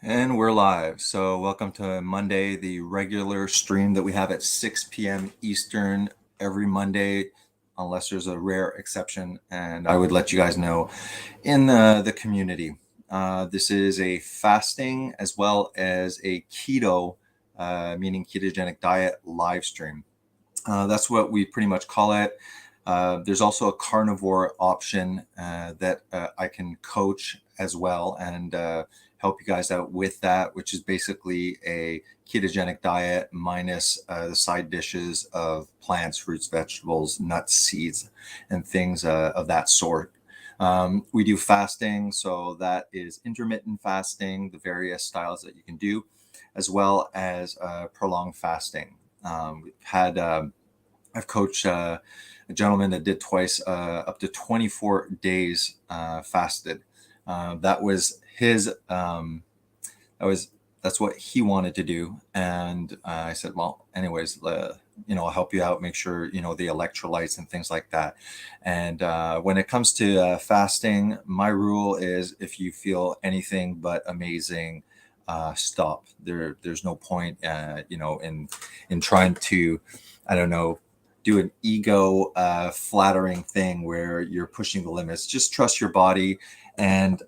And we're live. So, welcome to Monday, the regular stream that we have at 6 p.m. Eastern every Monday, unless there's a rare exception. And I would let you guys know in the community. This is a fasting as well as a keto, meaning ketogenic diet live stream. That's what we pretty much call it. There's also a carnivore option that I can coach as well and help you guys out with that, which is basically a ketogenic diet minus the side dishes of plants, fruits, vegetables, nuts, seeds, and things of that sort. We do fasting, so that is intermittent fasting, the various styles that you can do, as well as prolonged fasting. We've had I've coached a gentleman that did twice, up to 24 days fasted. That was his. That's what he wanted to do, and I said, well, anyways, I'll help you out. Make sure the electrolytes and things like that. And when it comes to fasting, my rule is if you feel anything but amazing, stop. There's no point, in trying to, I don't know, do an ego flattering thing where you're pushing the limits. Just trust your body and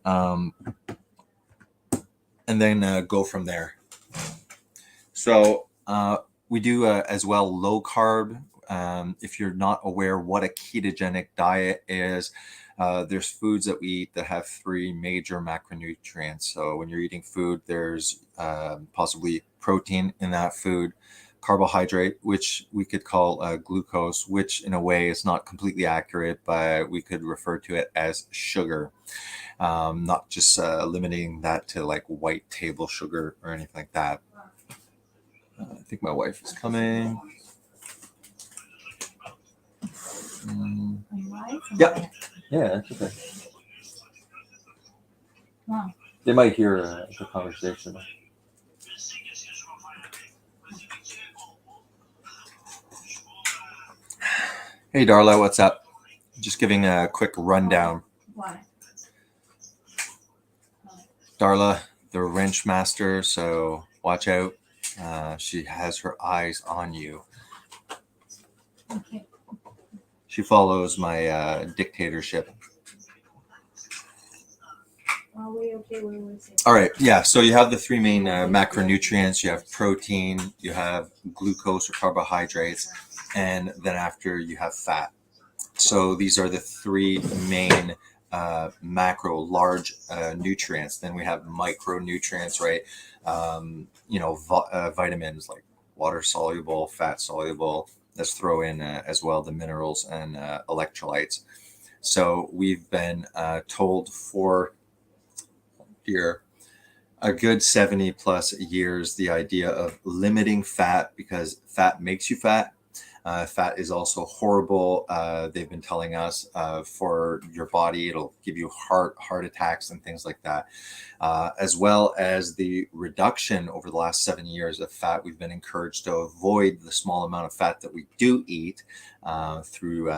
then go from there. So we do as well low carb. If you're not aware what a ketogenic diet is, there's foods that we eat that have three major macronutrients. So when you're eating food, there's possibly protein in that food, carbohydrate, which we could call glucose, which in a way is not completely accurate, but we could refer to it as sugar. Not just limiting that to like white table sugar or anything like that. I think my wife is coming. Yeah, that's okay. Wow. They might hear the conversation. Hey, Darla, what's up? Just giving a quick rundown. Why? Darla, the wrench master, so watch out. She has her eyes on you. Okay. She follows my dictatorship. Are we okay? All right, yeah, so you have the three main macronutrients. You have protein, you have glucose or carbohydrates, and then after you have fat. So these are the three main macro large nutrients. Then we have micronutrients, right? Vitamins like water soluble, fat soluble. Let's throw in as well the minerals and electrolytes. So we've been told for a good 70 plus years the idea of limiting fat because fat makes you fat. Fat is also horrible. They've been telling us for your body, it'll give you heart attacks and things like that, as well as the reduction over the last 7 years of fat. We've been encouraged to avoid the small amount of fat that we do eat through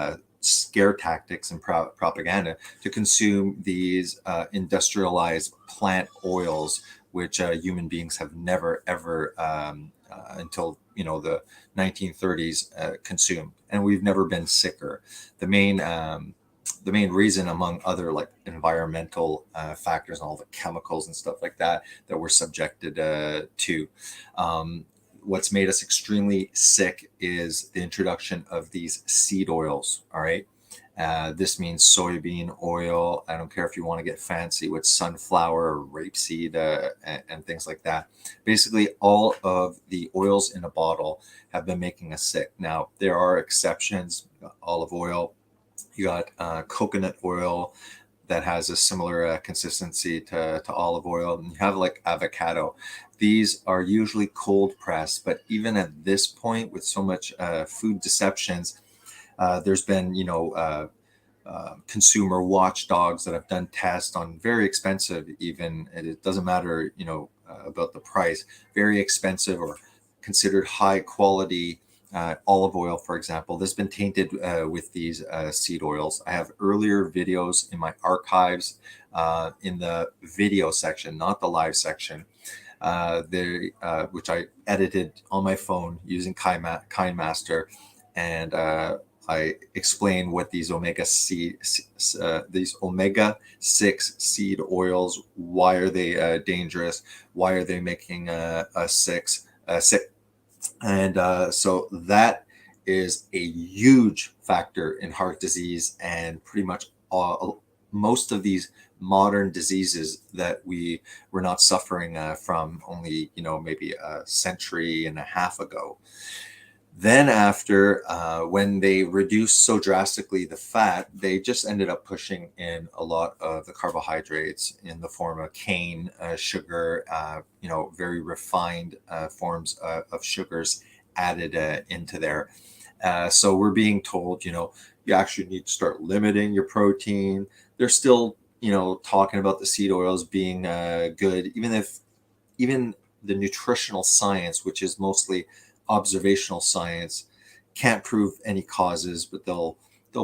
scare tactics and propaganda to consume these industrialized plant oils, which human beings have never ever until the 1930s consumed, and we've never been sicker. The main reason, among other like environmental factors and all the chemicals and stuff like that we're subjected to. What's made us extremely sick is the introduction of these seed oils. All right. This means soybean oil. I don't care if you want to get fancy with sunflower or rapeseed and things like that. Basically, all of the oils in a bottle have been making us sick. Now, there are exceptions. You got olive oil, you got coconut oil that has a similar consistency to olive oil, and you have like avocado. These are usually cold pressed, but even at this point, with so much food deceptions, there's been, consumer watchdogs that have done tests on very expensive, even, and it doesn't matter, about the price, very expensive or considered high quality olive oil, for example, that's been tainted with these seed oils. I have earlier videos in my archives in the video section, not the live section, which I edited on my phone using KineMaster, and I explain what these omega-6 seed oils. Why are they dangerous? Why are they making a sick? And so that is a huge factor in heart disease, and pretty much most of these modern diseases that were not suffering from only, maybe a century and a half ago. Then after, when they reduced so drastically the fat, they just ended up pushing in a lot of the carbohydrates in the form of cane, sugar, very refined forms of sugars added into there. So we're being told, you actually need to start limiting your protein. They're still, talking about the seed oils being good, even the nutritional science, which is mostly observational science, can't prove any causes, but they'll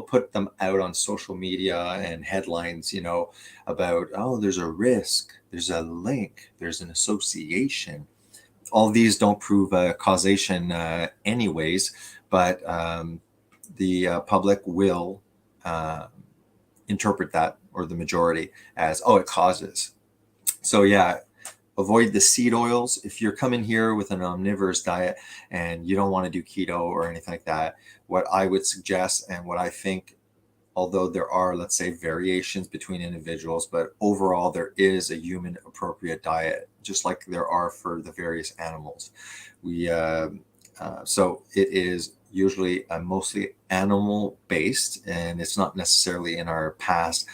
put them out on social media and headlines, about, oh, there's a risk, there's a link, there's an association. All these don't prove causation anyways, but the public will interpret that, or the majority, as, oh, it causes. So yeah, avoid the seed oils. If you're coming here with an omnivorous diet and you don't want to do keto or anything like that, what I would suggest, and what I think, although there are, let's say, variations between individuals, but overall there is a human appropriate diet, just like there are for the various animals. So it is usually mostly animal based, and it's not necessarily in our past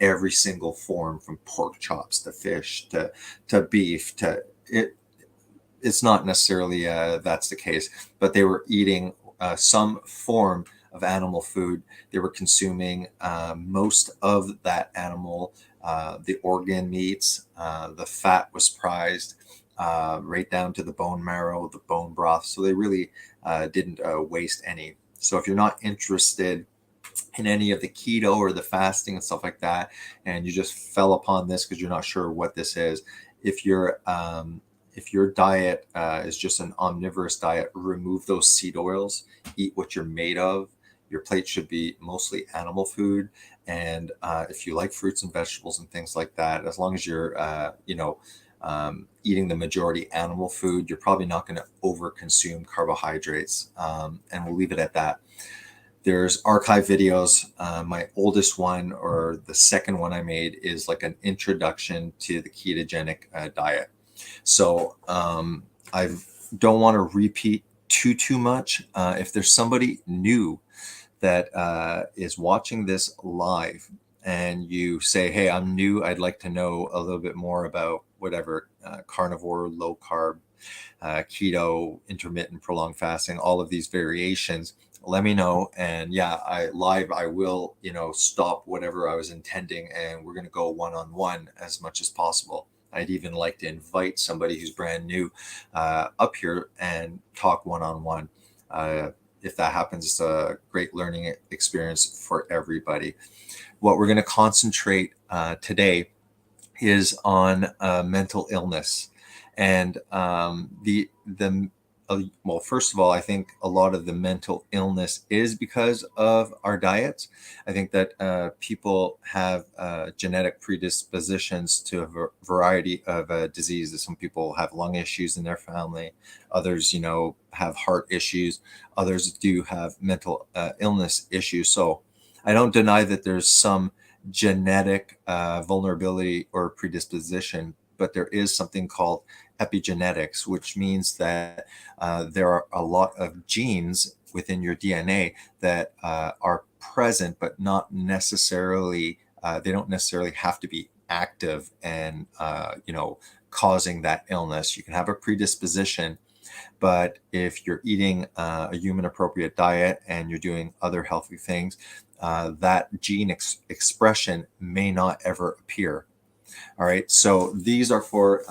every single form, from pork chops to fish to beef to it. It's not necessarily that's the case, but they were eating some form of animal food. They were consuming most of that animal, the organ meats, the fat was prized, right down to the bone marrow, the bone broth. So they really didn't waste any. So if you're not interested in any of the keto or the fasting and stuff like that, and you just fell upon this because you're not sure what this is, if your diet is just an omnivorous diet, remove those seed oils, eat what you're made of. Your plate should be mostly animal food, and if you like fruits and vegetables and things like that, as long as you're eating the majority animal food, you're probably not going to over consume carbohydrates, and we'll leave it at that. There's archive videos. My oldest one, or the second one I made, is like an introduction to the ketogenic diet. So I don't want to repeat too much. If there's somebody new that is watching this live, and you say, hey, I'm new, I'd like to know a little bit more about whatever, carnivore, low carb, keto, intermittent, prolonged fasting, all of these variations, let me know. And yeah, I will, stop whatever I was intending, and we're going to go one-on-one as much as possible. I'd even like to invite somebody who's brand new up here and talk one-on-one. If that happens, it's a great learning experience for everybody. What we're going to concentrate today is on mental illness. And well, first of all, I think a lot of the mental illness is because of our diets. I think that people have genetic predispositions to a variety of diseases. Some people have lung issues in their family. Others, have heart issues. Others do have mental illness issues. So I don't deny that there's some genetic vulnerability or predisposition, but there is something called epigenetics, which means that there are a lot of genes within your DNA that are present, but not necessarily, they don't necessarily have to be active and, causing that illness. You can have a predisposition, but if you're eating a human appropriate diet and you're doing other healthy things, that gene expression may not ever appear. All right. So these are for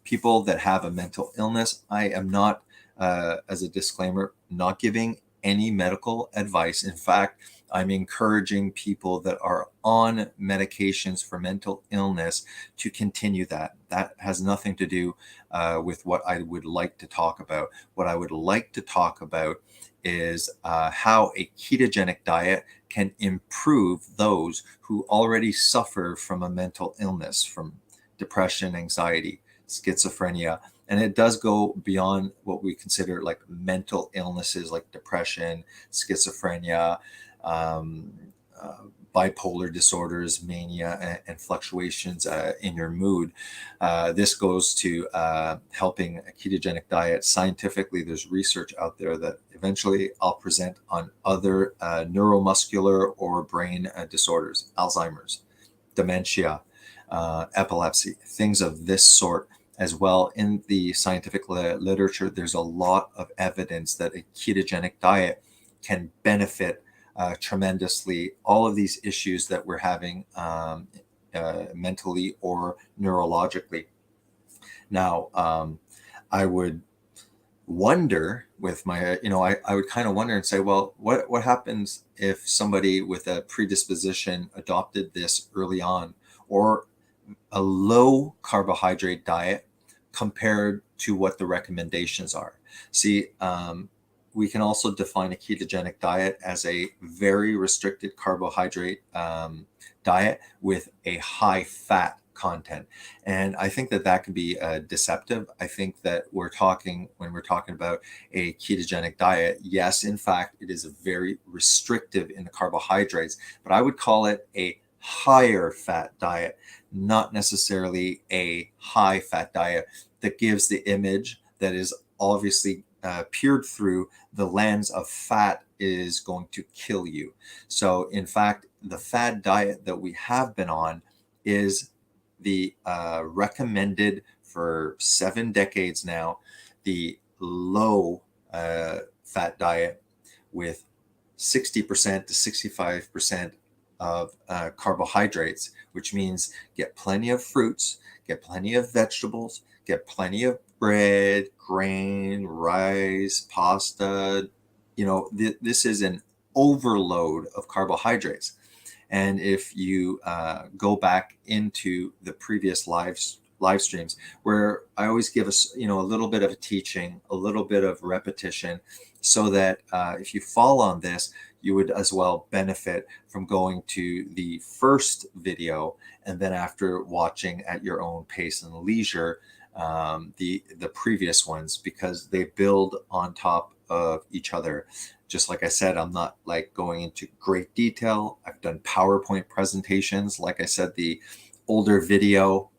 people that have a mental illness. I am not, as a disclaimer, not giving any medical advice. In fact, I'm encouraging people that are on medications for mental illness to continue that. That has nothing to do with what I would like to talk about. What I would like to talk about is how a ketogenic diet can improve those who already suffer from a mental illness, from depression, anxiety, schizophrenia. And it does go beyond what we consider like mental illnesses like depression, schizophrenia, um, bipolar disorders, mania, and fluctuations in your mood. This goes to helping a ketogenic diet. Scientifically, there's research out there that eventually I'll present on other neuromuscular or brain disorders, Alzheimer's, dementia, epilepsy, things of this sort as well. In the scientific literature, there's a lot of evidence that a ketogenic diet can benefit tremendously all of these issues that we're having mentally or neurologically. Now, I would wonder with my, I would kind of wonder and say, well, what happens if somebody with a predisposition adopted this early on, or a low carbohydrate diet compared to what the recommendations are? See, we can also define a ketogenic diet as a very restricted carbohydrate diet with a high fat content. And I think that that can be deceptive. I think that when we're talking about a ketogenic diet, yes, in fact, it is very restrictive in the carbohydrates, but I would call it a higher fat diet, not necessarily a high fat diet that gives the image that is obviously peered through the lens of fat is going to kill you. So in fact, the fad diet that we have been on is the recommended for 7 decades now, the low fat diet with 60% to 65% of carbohydrates, which means get plenty of fruits, get plenty of vegetables, get plenty of bread, grain, rice, pasta. This is an overload of carbohydrates. And if you go back into the previous live streams, where I always give us, a little bit of a teaching, a little bit of repetition, so that if you fall on this, you would as well benefit from going to the first video, and then after watching at your own pace and leisure, the previous ones, because they build on top of each other. Just like I said, I'm not like going into great detail. I've done PowerPoint presentations. Like I said, the older video,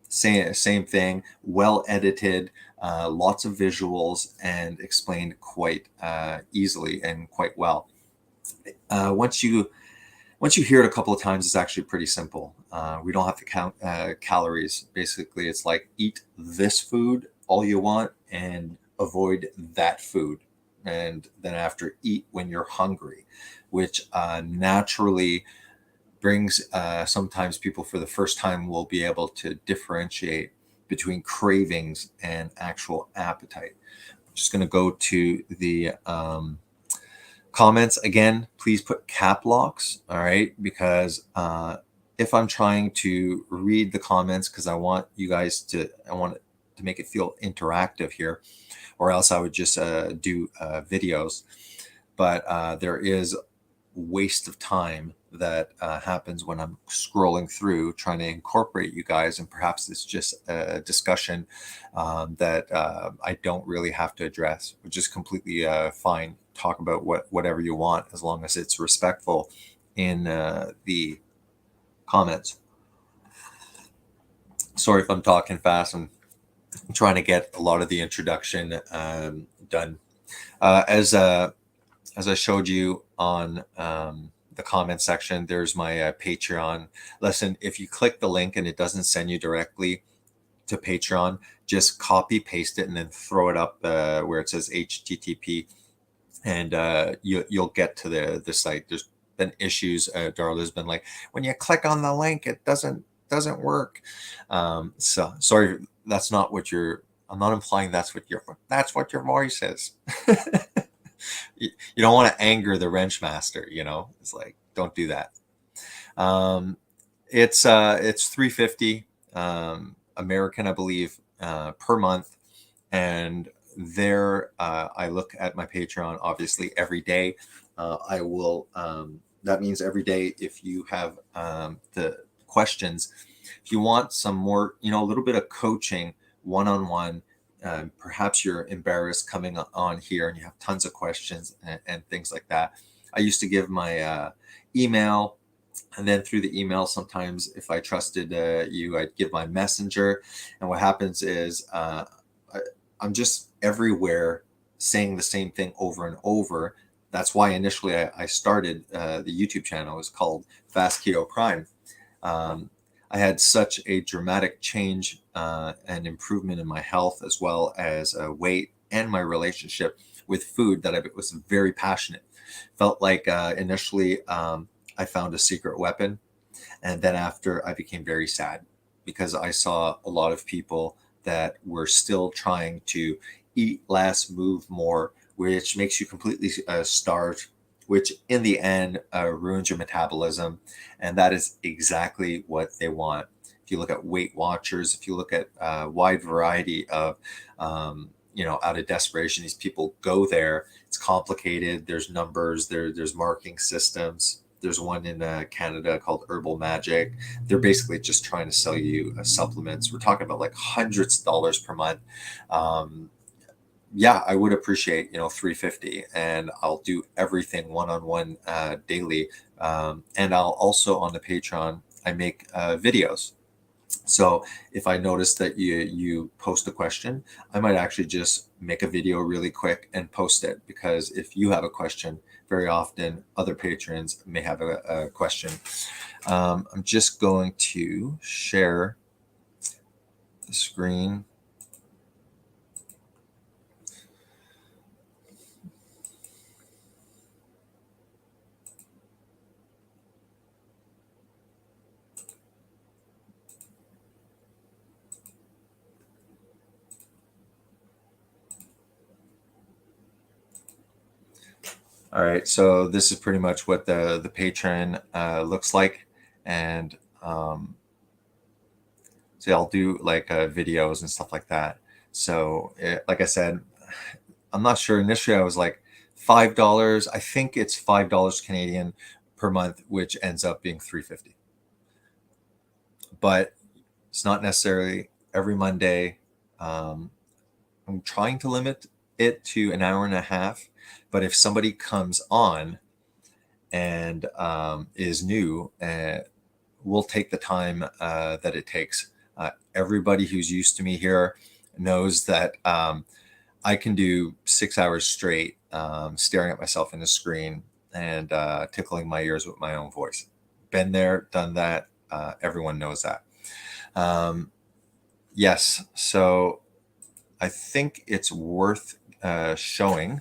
same thing, well edited, lots of visuals, and explained quite easily and quite well. Once you hear it a couple of times, it's actually pretty simple. We don't have to count calories. Basically, it's like eat this food all you want and avoid that food. And then after, eat when you're hungry, which naturally brings sometimes people for the first time will be able to differentiate between cravings and actual appetite. I'm just going to go to the comments again. Please put cap locks, all right? Because if I'm trying to read the comments, because I want it to make it feel interactive here, or else I would just do videos. But there is waste of time that happens when I'm scrolling through trying to incorporate you guys, and perhaps it's just a discussion that I don't really have to address, which is completely fine. Talk about whatever you want, as long as it's respectful in the comments. Sorry if I'm talking fast. I'm trying to get a lot of the introduction done. As I showed you on the comment section, there's my Patreon. Listen, if you click the link and it doesn't send you directly to Patreon, just copy paste it and then throw it up where it says HTTP, and you'll get to the site. There's been issues. Darla's been like, when you click on the link, it doesn't work. So sorry, that's not what I'm not implying that's what your voice is. You don't want to anger the wrench master, you know. It's like, don't do that. It's $350 American, I believe, per month. And there, I look at my Patreon obviously every day. I will. That means every day, if you have the questions, if you want some more, a little bit of coaching one-on-one. Perhaps you're embarrassed coming on here and you have tons of questions and things like that. I used to give my email, and then through the email, sometimes if I trusted you, I'd give my messenger. And what happens is I'm just everywhere saying the same thing over and over. That's why initially I started the YouTube channel. It was called Fast Keto Prime. I had such a dramatic change and improvement in my health, as well as weight and my relationship with food, that I was very passionate. Felt like initially I found a secret weapon. And then after, I became very sad because I saw a lot of people that were still trying to eat less, move more, which makes you completely starved, which in the end ruins your metabolism. And that is exactly what they want. If you look at Weight Watchers, if you look at a wide variety of, out of desperation, these people go there. It's complicated. There's numbers, there's marking systems. There's one in Canada called Herbal Magic. They're basically just trying to sell you supplements. We're talking about like hundreds of dollars per month. Yeah, I would appreciate, $350, and I'll do everything one-on-one daily. And I'll also, on the Patreon, I make videos. So if I notice that you post a question, I might actually just make a video really quick and post it, because if you have a question, very often other patrons may have a question. I'm just going to share the screen. All right, so this is pretty much what the patron looks like, and so I'll do like videos and stuff like that. So, like I said, I'm not sure. Initially, I was like $5. I think it's $5 Canadian per month, which ends up being $350. But it's not necessarily every Monday. I'm trying to limit it to an hour and a half. But if somebody comes on and is new, we'll take the time that it takes. Everybody who's used to me here knows that I can do 6 hours straight staring at myself in the screen and tickling my ears with my own voice. Been there, done that. Everyone knows that. Yes, so I think it's worth showing.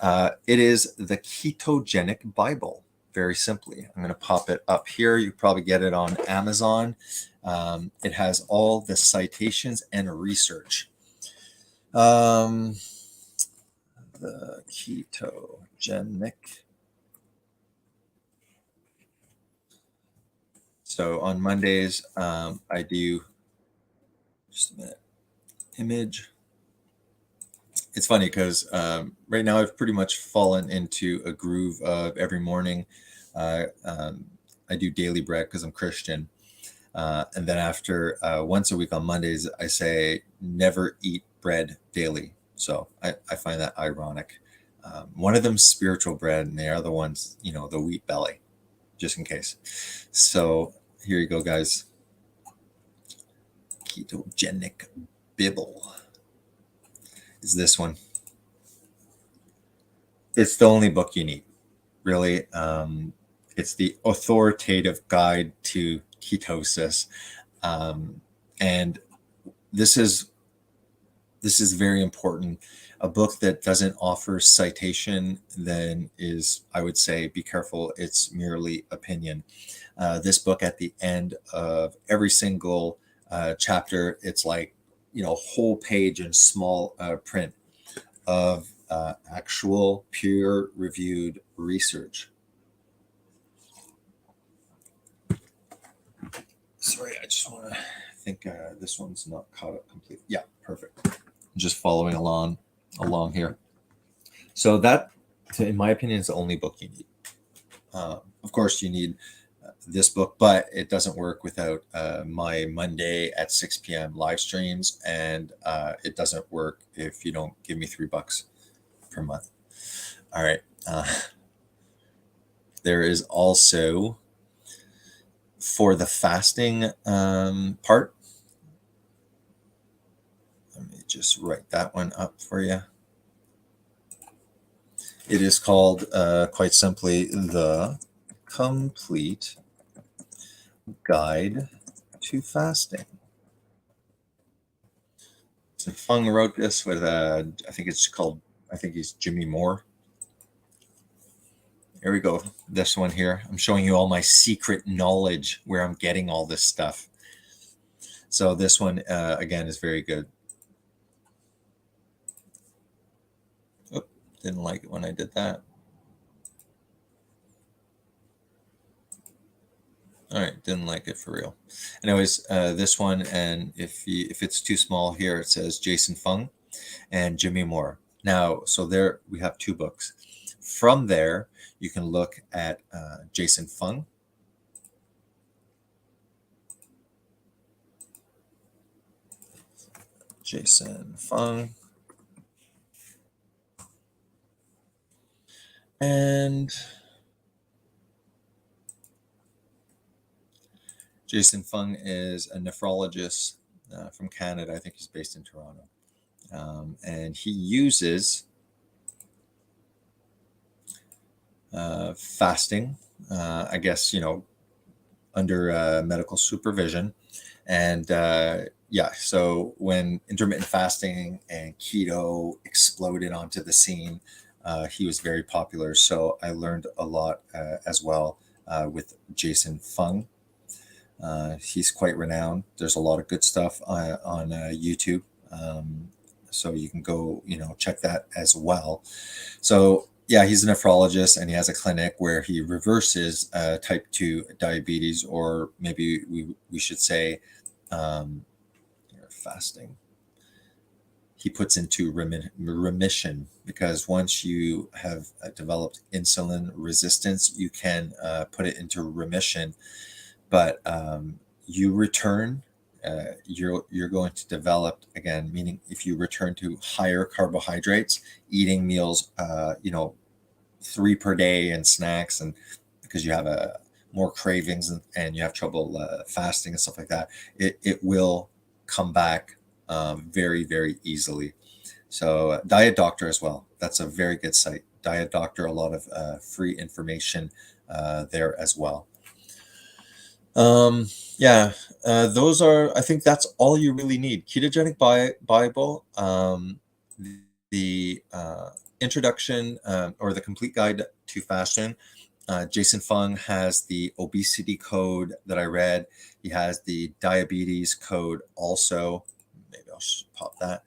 It is the Ketogenic Bible, very simply. I'm going to pop it up here. You probably get it on Amazon. It has all the citations and research. The Ketogenic. So on Mondays, I do, just a minute, image. It's funny because right now I've pretty much fallen into a groove of every morning. I do daily bread because I'm Christian. And then after once a week on Mondays, I say never eat bread daily. So I find that ironic. One of them's spiritual bread, and the other one's, the wheat belly, just in case. So here you go, guys. Ketogenic Bible is this one. It's the only book you need, really. It's the authoritative guide to ketosis. And this is very important. A book that doesn't offer citation then is, I would say, be careful. It's merely opinion. This book, at the end of every single chapter, it's like, whole page in small print of actual peer-reviewed research. Sorry, I just want to think this one's not caught up completely. Yeah, perfect. Just following along here. So that, in my opinion, is the only book you need. Of course, you need this book, but it doesn't work without my Monday at 6 p.m. live streams, and it doesn't work if you don't give me $3 per month. All right. There is also, for the fasting part, let me just write that one up for you. It is called, quite simply, The Complete Guide to Fasting. So Fung wrote this with, I think he's Jimmy Moore. Here we go. This one here. I'm showing you all my secret knowledge where I'm getting all this stuff. So this one, again, is very good. Oh, didn't like it when I did that. All right, didn't like it for real. Anyways, this one, and if it's too small here, it says Jason Fung and Jimmy Moore. Now, so there we have 2 books. From there, you can look at Jason Fung. Jason Fung. And Jason Fung is a nephrologist from Canada. I think he's based in Toronto. And he uses fasting, I guess, under medical supervision. And yeah, so when intermittent fasting and keto exploded onto the scene, he was very popular. So I learned a lot as well with Jason Fung. He's quite renowned. There's a lot of good stuff on YouTube. So you can go, check that as well. So yeah, he's a nephrologist, and he has a clinic where he reverses type 2 diabetes, or maybe we should say fasting. He puts into remission, because once you have developed insulin resistance, you can put it into remission. But you return, you're going to develop again, meaning if you return to higher carbohydrates, eating meals, 3 per day and snacks, and because you have more cravings and you have trouble fasting and stuff like that, it will come back very, very easily. So Diet Doctor as well. That's a very good site. Diet Doctor, a lot of free information there as well. Yeah, those are, I think that's all you really need. Ketogenic Bible, the introduction, or the complete guide to fasting. Jason Fung has the obesity code that I read. He has the diabetes code also. Maybe I'll just pop that.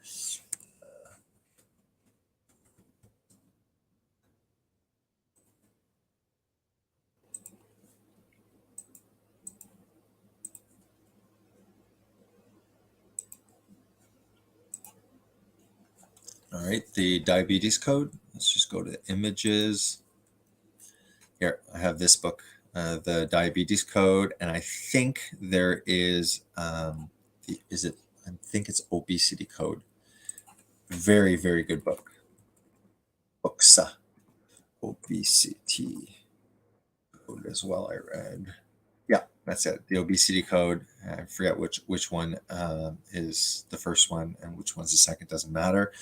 All right, the diabetes code. Let's just go to images. Here, I have this book, the diabetes code, and I think there is, I think it's obesity code. Very, very good book. Booksa. Obesity code as well, I read. Yeah, that's it. The obesity code. I forget which one is the first one and which one's the second. Doesn't matter.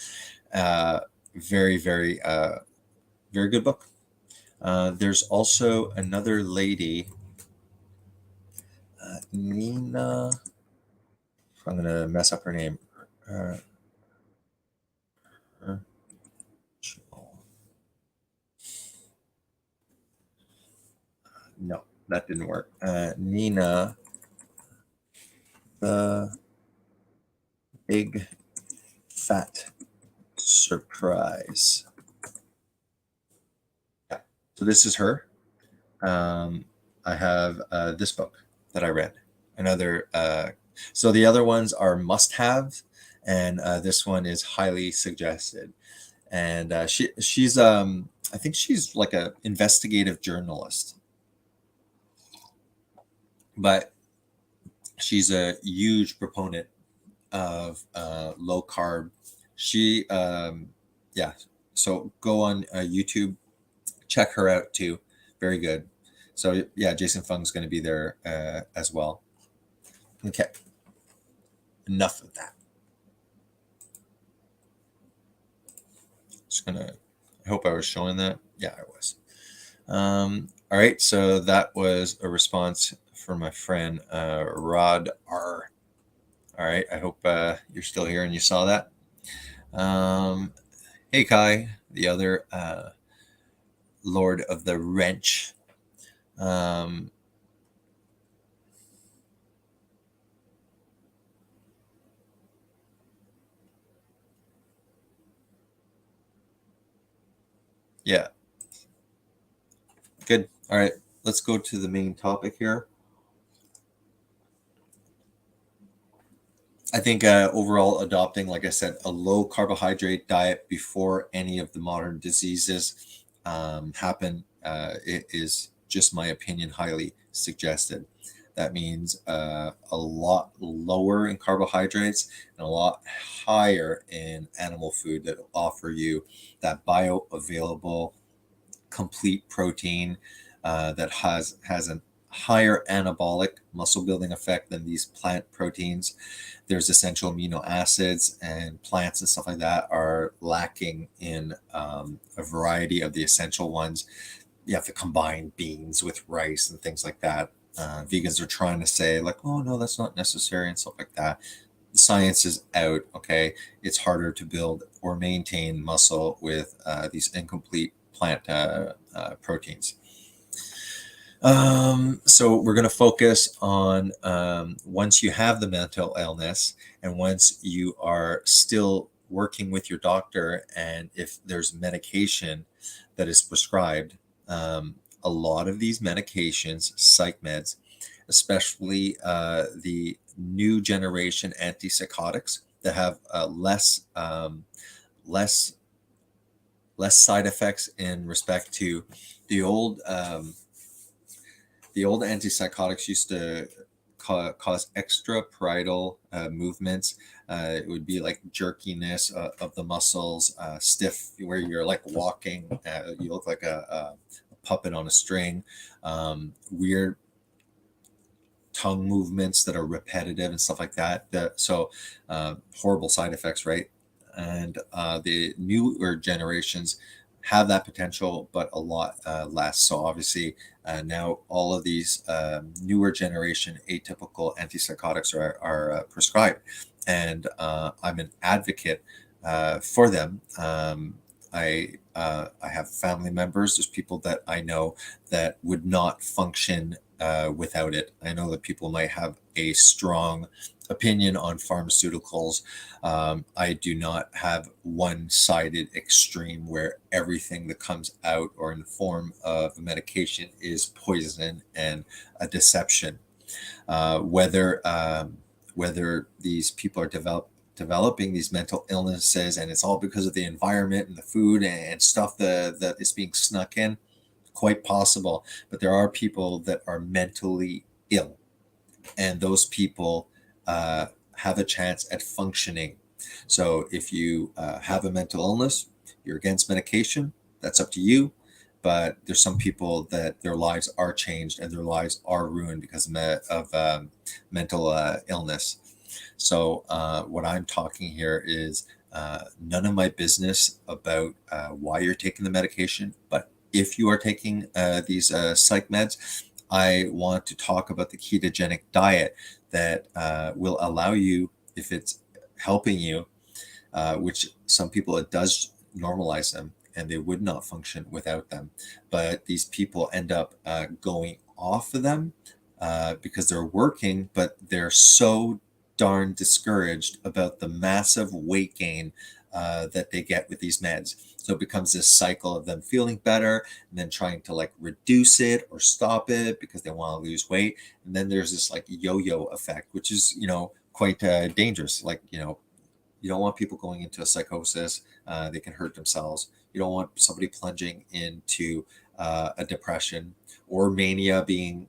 Very, very, very good book. There's also another lady, Nina. I'm gonna mess up her name. No, that didn't work. Nina, the Big Fat Surprise. So this is her. I have this book that I read. Another. So the other ones are must-haves, and this one is highly suggested. And she's I think she's like a investigative journalist, but she's a huge proponent of low carb. She yeah. So go on YouTube, check her out too. Very good. So yeah, Jason Fung's going to be there as well. Okay, enough of that. Just gonna. I hope I was showing that. Yeah, I was. All right, so that was a response from my friend Rod R. All right, I hope you're still here and you saw that. Hey Kai, the other Lord of the Wrench. Yeah. Good. All right. Let's go to the main topic here. I think overall adopting, like I said, a low carbohydrate diet before any of the modern diseases happen, it is just my opinion, highly suggested. That means a lot lower in carbohydrates and a lot higher in animal food that offer you that bioavailable complete protein that has a higher anabolic muscle building effect than these plant proteins. There's essential amino acids, and plants and stuff like that are lacking in a variety of the essential ones. You have to combine beans with rice and things like that. Vegans are trying to say like, oh no, that's not necessary and stuff like that. The science is out. Okay, it's harder to build or maintain muscle with these incomplete plant proteins. So we're going to focus on once you have the mental illness and once you are still working with your doctor, and if there's medication that is prescribed, a lot of these medications, psych meds, especially the new generation antipsychotics that have less side effects in respect to the old antipsychotics used to cause extraparietal movements. It would be like jerkiness of the muscles, stiff, where you're like walking. You look like a puppet on a string. Weird tongue movements that are repetitive and stuff like that. So horrible side effects, right? And the newer generations have that potential, but a lot less. So obviously now all of these newer generation atypical antipsychotics are prescribed, and I'm an advocate for them. I have family members. There's people that I know that would not function without it. I know that people might have a strong opinion on pharmaceuticals. I do not have one-sided extreme where everything that comes out or in the form of medication is poison and a deception. Whether these people are developing these mental illnesses and it's all because of the environment and the food and stuff that is being snuck in, quite possible. But there are people that are mentally ill, and those people have a chance at functioning. So if you have a mental illness, you're against medication, that's up to you. But there's some people that their lives are changed and their lives are ruined because of mental illness. So what I'm talking here is none of my business about why you're taking the medication, but if you are taking these psych meds, I want to talk about the ketogenic diet that will allow you, if it's helping you, which some people, it does normalize them and they would not function without them. But these people end up going off of them because they're working, but they're so darn discouraged about the massive weight gain that they get with these meds. So it becomes this cycle of them feeling better and then trying to like reduce it or stop it because they want to lose weight. And then there's this like yo-yo effect, which is, quite dangerous. Like, you don't want people going into a psychosis. They can hurt themselves. You don't want somebody plunging into a depression or mania being,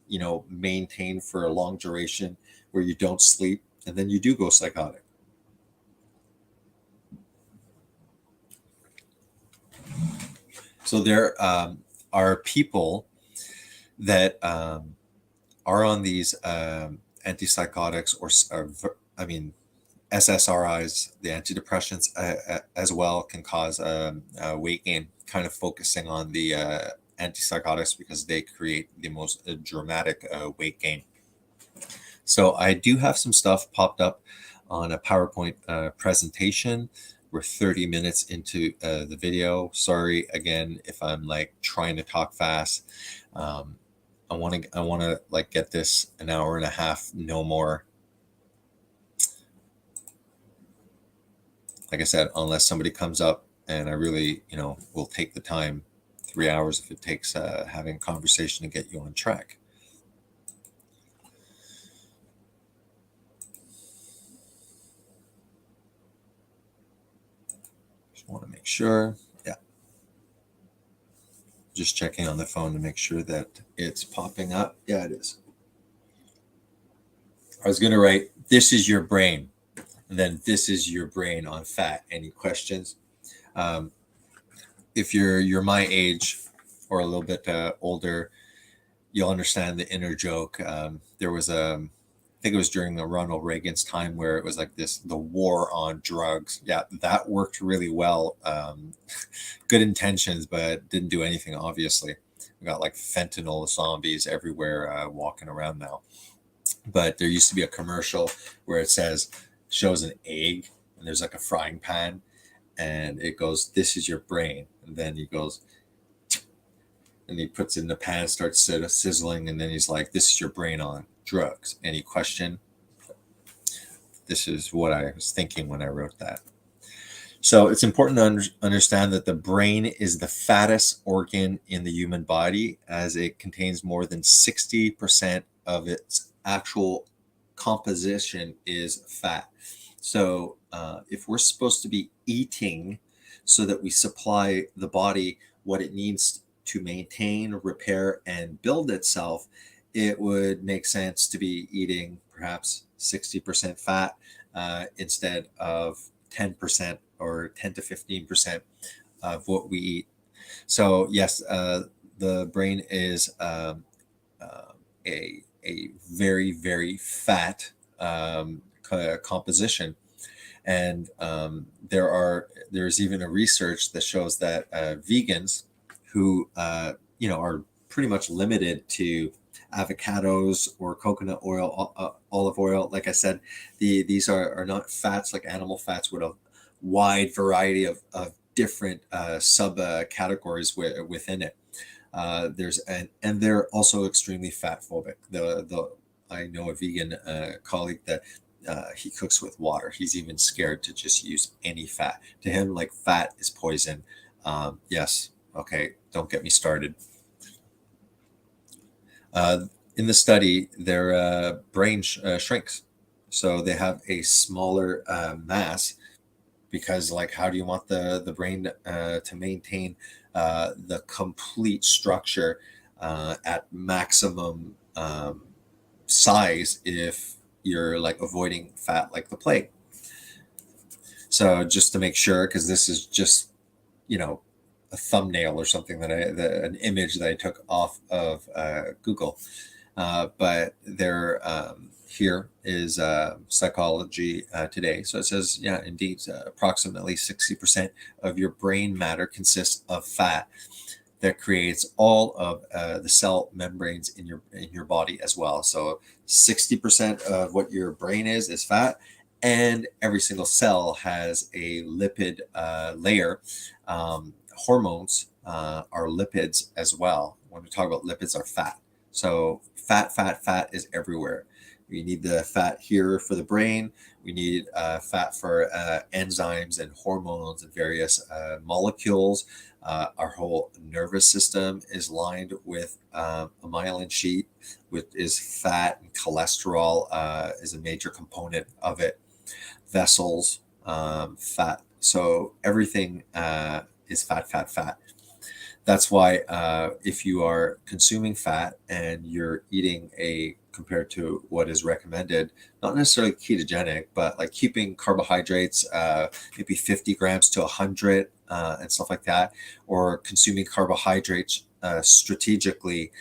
maintained for a long duration where you don't sleep and then you do go psychotic. So there are people that are on these antipsychotics or SSRIs, the antidepressants as well can cause weight gain, kind of focusing on the antipsychotics because they create the most dramatic weight gain. So I do have some stuff popped up on a PowerPoint presentation. We're 30 minutes into the video. Sorry again if I'm like trying to talk fast. I want to like get this an hour and a half, no more. Like I said, unless somebody comes up and I really, will take the time, 3 hours if it takes having a conversation to get you on track. Just want to make sure. Yeah. Just checking on the phone to make sure that it's popping up. Yeah, it is. I was going to write, this is your brain. And then this is your brain on fat. Any questions? If you're my age or a little bit older, you'll understand the inner joke. There was I think it was during the Ronald Reagan's time where it was like the war on drugs. Yeah, that worked really well. Good intentions, but didn't do anything, obviously. We got like fentanyl zombies everywhere walking around now. But there used to be a commercial where it shows an egg and there's like a frying pan and it goes, this is your brain. And then he goes, and he puts it in the pan, starts sizzling. And then he's like, this is your brain on drugs. Any question? This is what I was thinking when I wrote that. So it's important to understand that the brain is the fattest organ in the human body, as it contains more than 60% of its actual composition is fat. So if we're supposed to be eating so that we supply the body what it needs to maintain, repair, and build itself, it would make sense to be eating perhaps 60% fat instead of 10% or 10 to 15% of what we eat. So yes, the brain is a very, very fat composition. And there's even a research that shows that vegans who are pretty much limited to avocados or coconut oil, olive oil. Like I said, these are not fats like animal fats with a wide variety of different sub categories within it. And they're also extremely fat phobic. I know a vegan colleague that he cooks with water. He's even scared to just use any fat. To him, like, fat is poison. Yes. Okay. Don't get me started. In the study, their brain shrinks. So they have a smaller mass because, like, how do you want the brain to maintain the complete structure at maximum size if you're like avoiding fat like the plague? So just to make sure, because this is just, a thumbnail or something an image that I took off of Google. But there, here is Psychology Today. So it says, yeah, indeed, approximately 60% of your brain matter consists of fat that creates all of the cell membranes in your body as well. So 60% of what your brain is fat, and every single cell has a lipid layer. Hormones are lipids as well. When we talk about lipids, are fat. So fat is everywhere. We need the fat here for the brain. We need fat for enzymes and hormones and various molecules. Our whole nervous system is lined with a myelin sheet, which is fat, and cholesterol is a major component of it. Vessels, fat. So everything is fat, fat, fat. That's why if you are consuming fat and you're eating compared to what is recommended, not necessarily ketogenic, but like keeping carbohydrates maybe 50 grams to 100 and stuff like that, or consuming carbohydrates strategically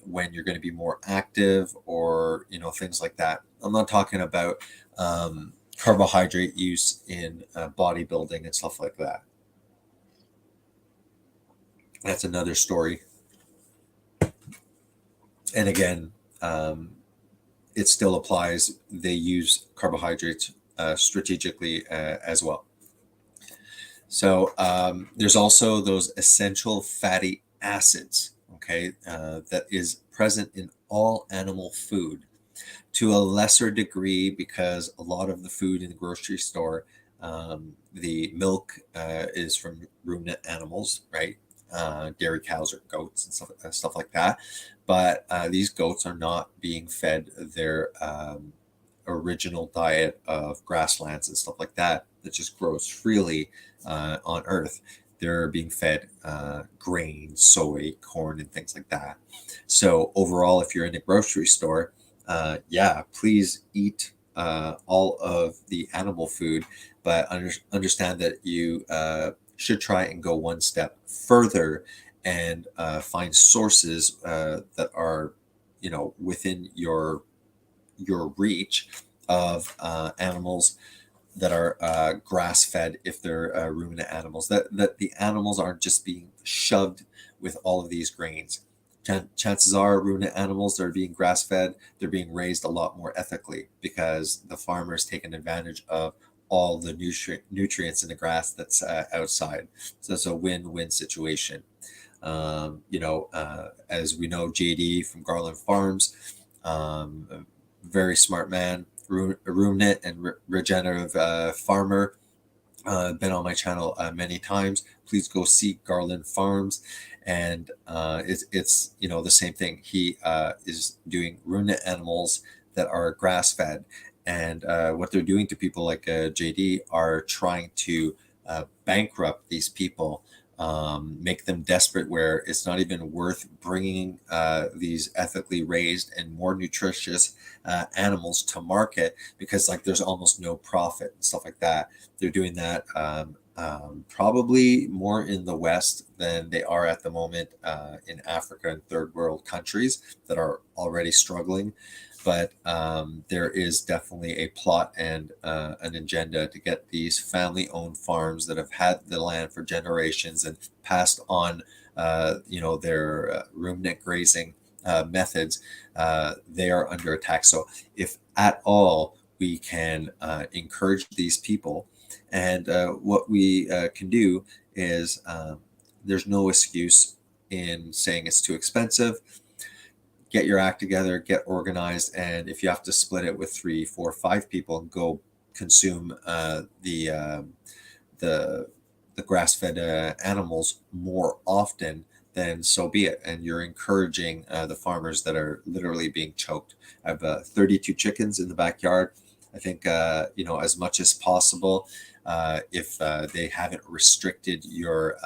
when you're going to be more active, or things like that. I'm not talking about carbohydrate use in bodybuilding and stuff like that. That's another story. And again, it still applies. They use carbohydrates strategically as well. So there's also those essential fatty acids, okay, that is present in all animal food to a lesser degree, because a lot of the food in the grocery store, the milk is from ruminant animals, right? Dairy cows or goats and stuff like that. But these goats are not being fed their original diet of grasslands and stuff like that just grows freely on Earth. They're being fed grain, soy, corn, and things like that. So overall, if you're in a grocery store, please eat all of the animal food, but understand that you should try and go one step further and find sources that are, within your reach of animals that are grass fed, if they're ruminant animals, that the animals aren't just being shoved with all of these grains. Chances are ruminant animals that are being grass fed, they're being raised a lot more ethically, because the farmer's taken advantage of all the nutrients in the grass that's outside. So it's a win-win situation. As we know, JD from Garland Farms, a very smart man, ruminant and regenerative farmer. Been on my channel many times. Please go see Garland Farms, and it's the same thing. He is doing ruminant animals that are grass fed, and what they're doing to people like JD are trying to bankrupt these people, make them desperate, where it's not even worth bringing these ethically raised and more nutritious animals to market, because like there's almost no profit and stuff like that. They're doing that probably more in the West than they are at the moment in Africa and third world countries that are already struggling. But there is definitely a plot and an agenda to get these family-owned farms that have had the land for generations and passed on, their ruminant grazing methods. They are under attack. So if at all we can encourage these people, and what we can do is, there's no excuse in saying it's too expensive. Get your act together, get organized, and if you have to split it with 3, 4, 5 people and go consume the grass-fed animals more often, then so be it. And you're encouraging the farmers that are literally being choked. I have 32 chickens in the backyard. I think as much as possible, if they haven't restricted your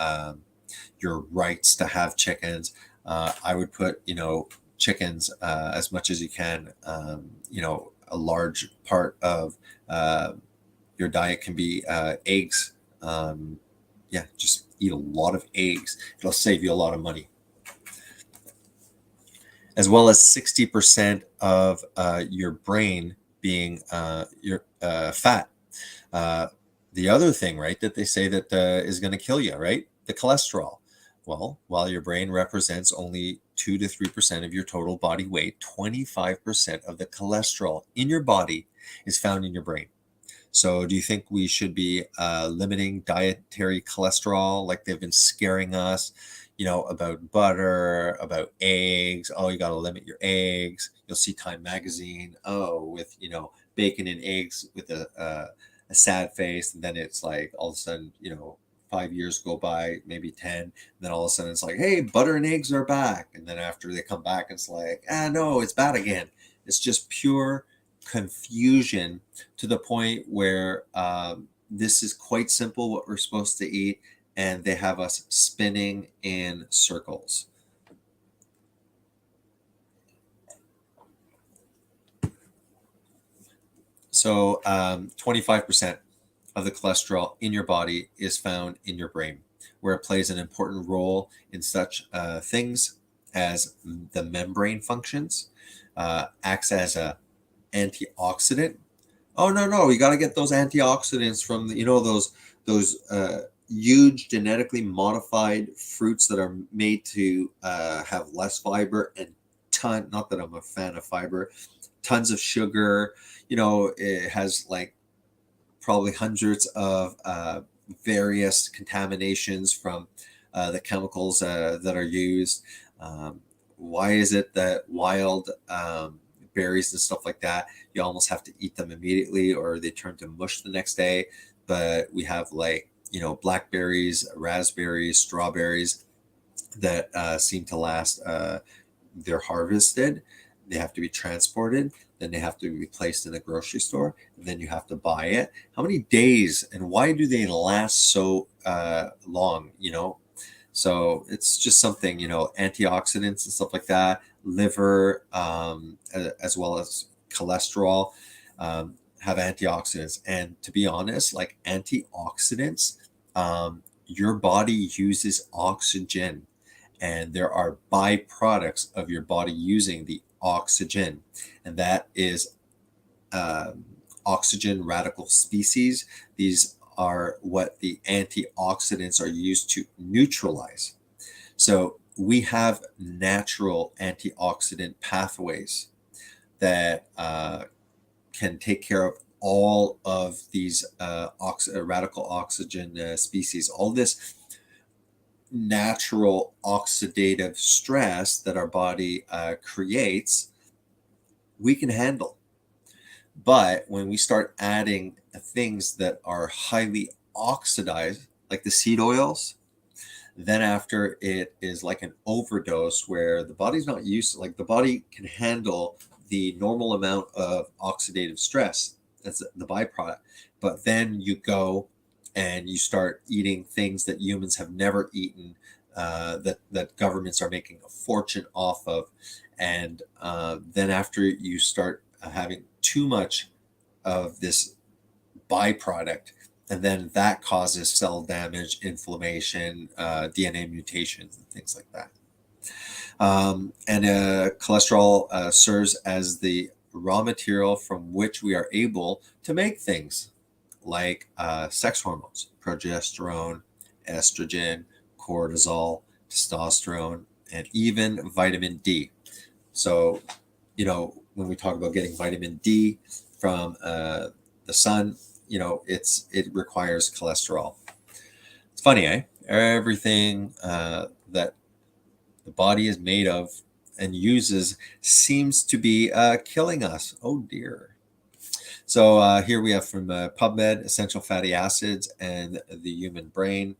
rights to have chickens, I would put chickens as much as you can. A large part of your diet can be eggs. Just eat a lot of eggs. It'll save you a lot of money. As well as 60% of your brain being your fat. The other thing, right, that they say that is going to kill you, right? The cholesterol. Well, while your brain represents only 2 to 3% of your total body weight, 25% of the cholesterol in your body is found in your brain. So do you think we should be limiting dietary cholesterol, like they've been scaring us, about butter, about eggs? Oh, you got to limit your eggs. You'll see Time Magazine, with, bacon and eggs with a sad face, and then it's like all of a sudden, 5 years go by, maybe 10, and then all of a sudden it's like, hey, butter and eggs are back, and then after they come back, it's like, no, it's bad again. It's just pure confusion to the point where this is quite simple what we're supposed to eat, and they have us spinning in circles. So 25% of the cholesterol in your body is found in your brain, where it plays an important role in such things as the membrane functions, acts as a antioxidant. Oh no, you got to get those antioxidants from those huge genetically modified fruits that are made to have less fiber and not that I'm a fan of fiber, tons of sugar. It has like probably hundreds of various contaminations from the chemicals that are used. Why is it that wild berries and stuff like that, you almost have to eat them immediately or they turn to mush the next day? But we have blackberries, raspberries, strawberries that seem to last. They're harvested, they have to be transported, then they have to be placed in the grocery store, and then you have to buy it. How many days and why do they last so long? So it's just something, antioxidants and stuff like that, liver, as well as cholesterol, have antioxidants. And to be honest, like antioxidants, your body uses oxygen, and there are byproducts of your body using the oxygen, and that is oxygen radical species. These are what the antioxidants are used to neutralize. So we have natural antioxidant pathways that can take care of all of these radical oxygen species, all this natural oxidative stress that our body creates, we can handle. But when we start adding things that are highly oxidized, like the seed oils, then after it is like an overdose where the body's not used to, like the body can handle the normal amount of oxidative stress. That's the byproduct. But then you go and you start eating things that humans have never eaten, that governments are making a fortune off of. And then after you start having too much of this byproduct, and then that causes cell damage, inflammation, DNA mutations, and things like that. And cholesterol serves as the raw material from which we are able to make things like sex hormones, progesterone, estrogen, cortisol, testosterone, and even vitamin D. So, when we talk about getting vitamin D from the sun, it requires cholesterol. It's funny, eh? Everything that the body is made of and uses seems to be killing us. Oh dear. So here we have from PubMed, essential fatty acids and the human brain.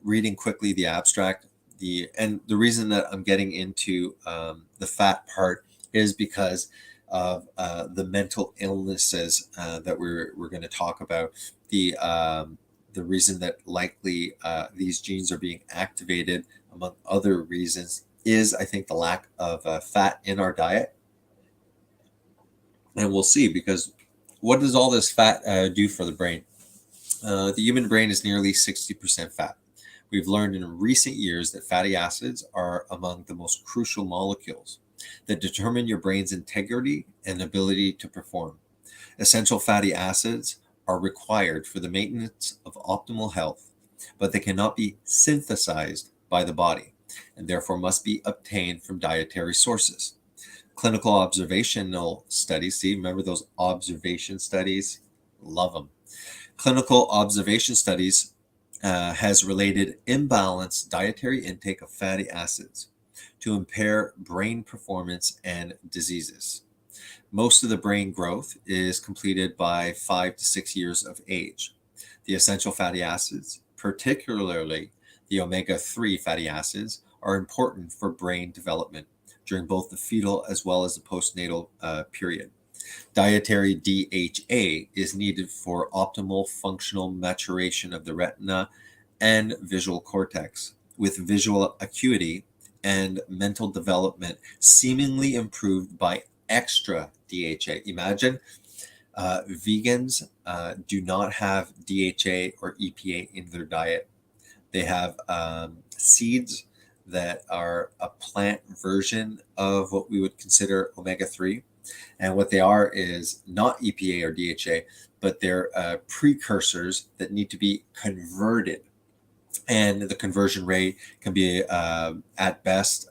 Reading quickly the abstract, the reason that I'm getting into the fat part is because of the mental illnesses that we're going to talk about. The reason that likely these genes are being activated, among other reasons, is I think the lack of fat in our diet. And we'll see, because what does all this fat do for the brain? The human brain is nearly 60% fat. We've learned in recent years that fatty acids are among the most crucial molecules that determine your brain's integrity and ability to perform. Essential fatty acids are required for the maintenance of optimal health, but they cannot be synthesized by the body and therefore must be obtained from dietary sources. Clinical observational studies, see, remember those observation studies? Love them. Clinical observation studies has related imbalanced dietary intake of fatty acids to impair brain performance and diseases. Most of the brain growth is completed by 5 to 6 years of age. The essential fatty acids, particularly the omega-3 fatty acids, are important for brain development during both the fetal as well as the postnatal period. Dietary DHA is needed for optimal functional maturation of the retina and visual cortex, with visual acuity and mental development seemingly improved by extra DHA. Imagine vegans do not have DHA or EPA in their diet. They have seeds that are a plant version of what we would consider omega-3. And what they are is not EPA or DHA, but they're precursors that need to be converted. And the conversion rate can be at best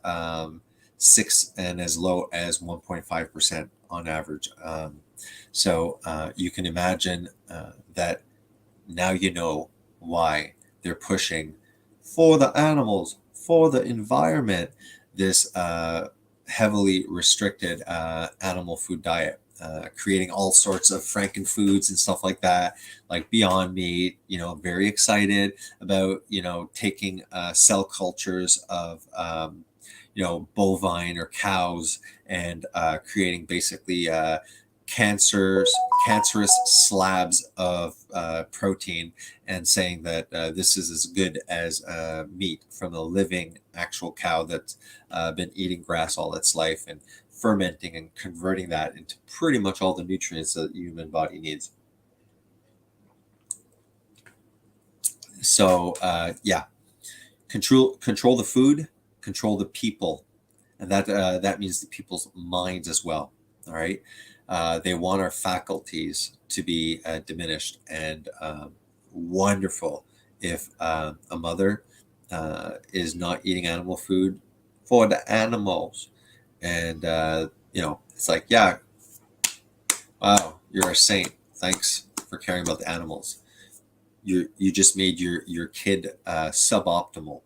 6 and as low as 1.5% on average. So you can imagine that now you know why they're pushing for the animals, for the environment, this heavily restricted animal food diet, creating all sorts of frankenfoods and stuff like that, like Beyond Meat, very excited about, taking cell cultures of, bovine or cows and creating basically cancerous slabs of protein and saying that this is as good as meat from a living actual cow that's been eating grass all its life and fermenting and converting that into pretty much all the nutrients that the human body needs. So control the food, control the people, and that means the people's minds as well. All right. They want our faculties to be diminished, and wonderful if a mother is not eating animal food for the animals. And, it's like, yeah, wow, you're a saint. Thanks for caring about the animals. You just made your kid suboptimal.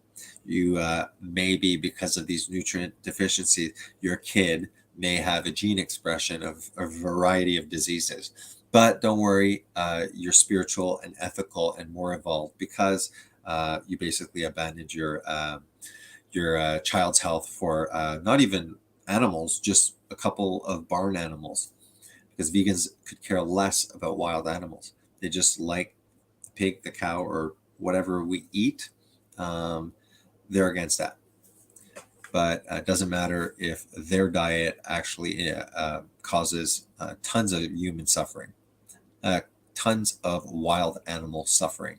You maybe because of these nutrient deficiencies, your kid may have a gene expression of a variety of diseases. But don't worry, you're spiritual and ethical and more evolved because you basically abandoned your child's health for not even animals, just a couple of barn animals, because vegans could care less about wild animals. They just like the pig, the cow, or whatever we eat. They're against that. But it doesn't matter if their diet actually causes tons of human suffering, tons of wild animal suffering.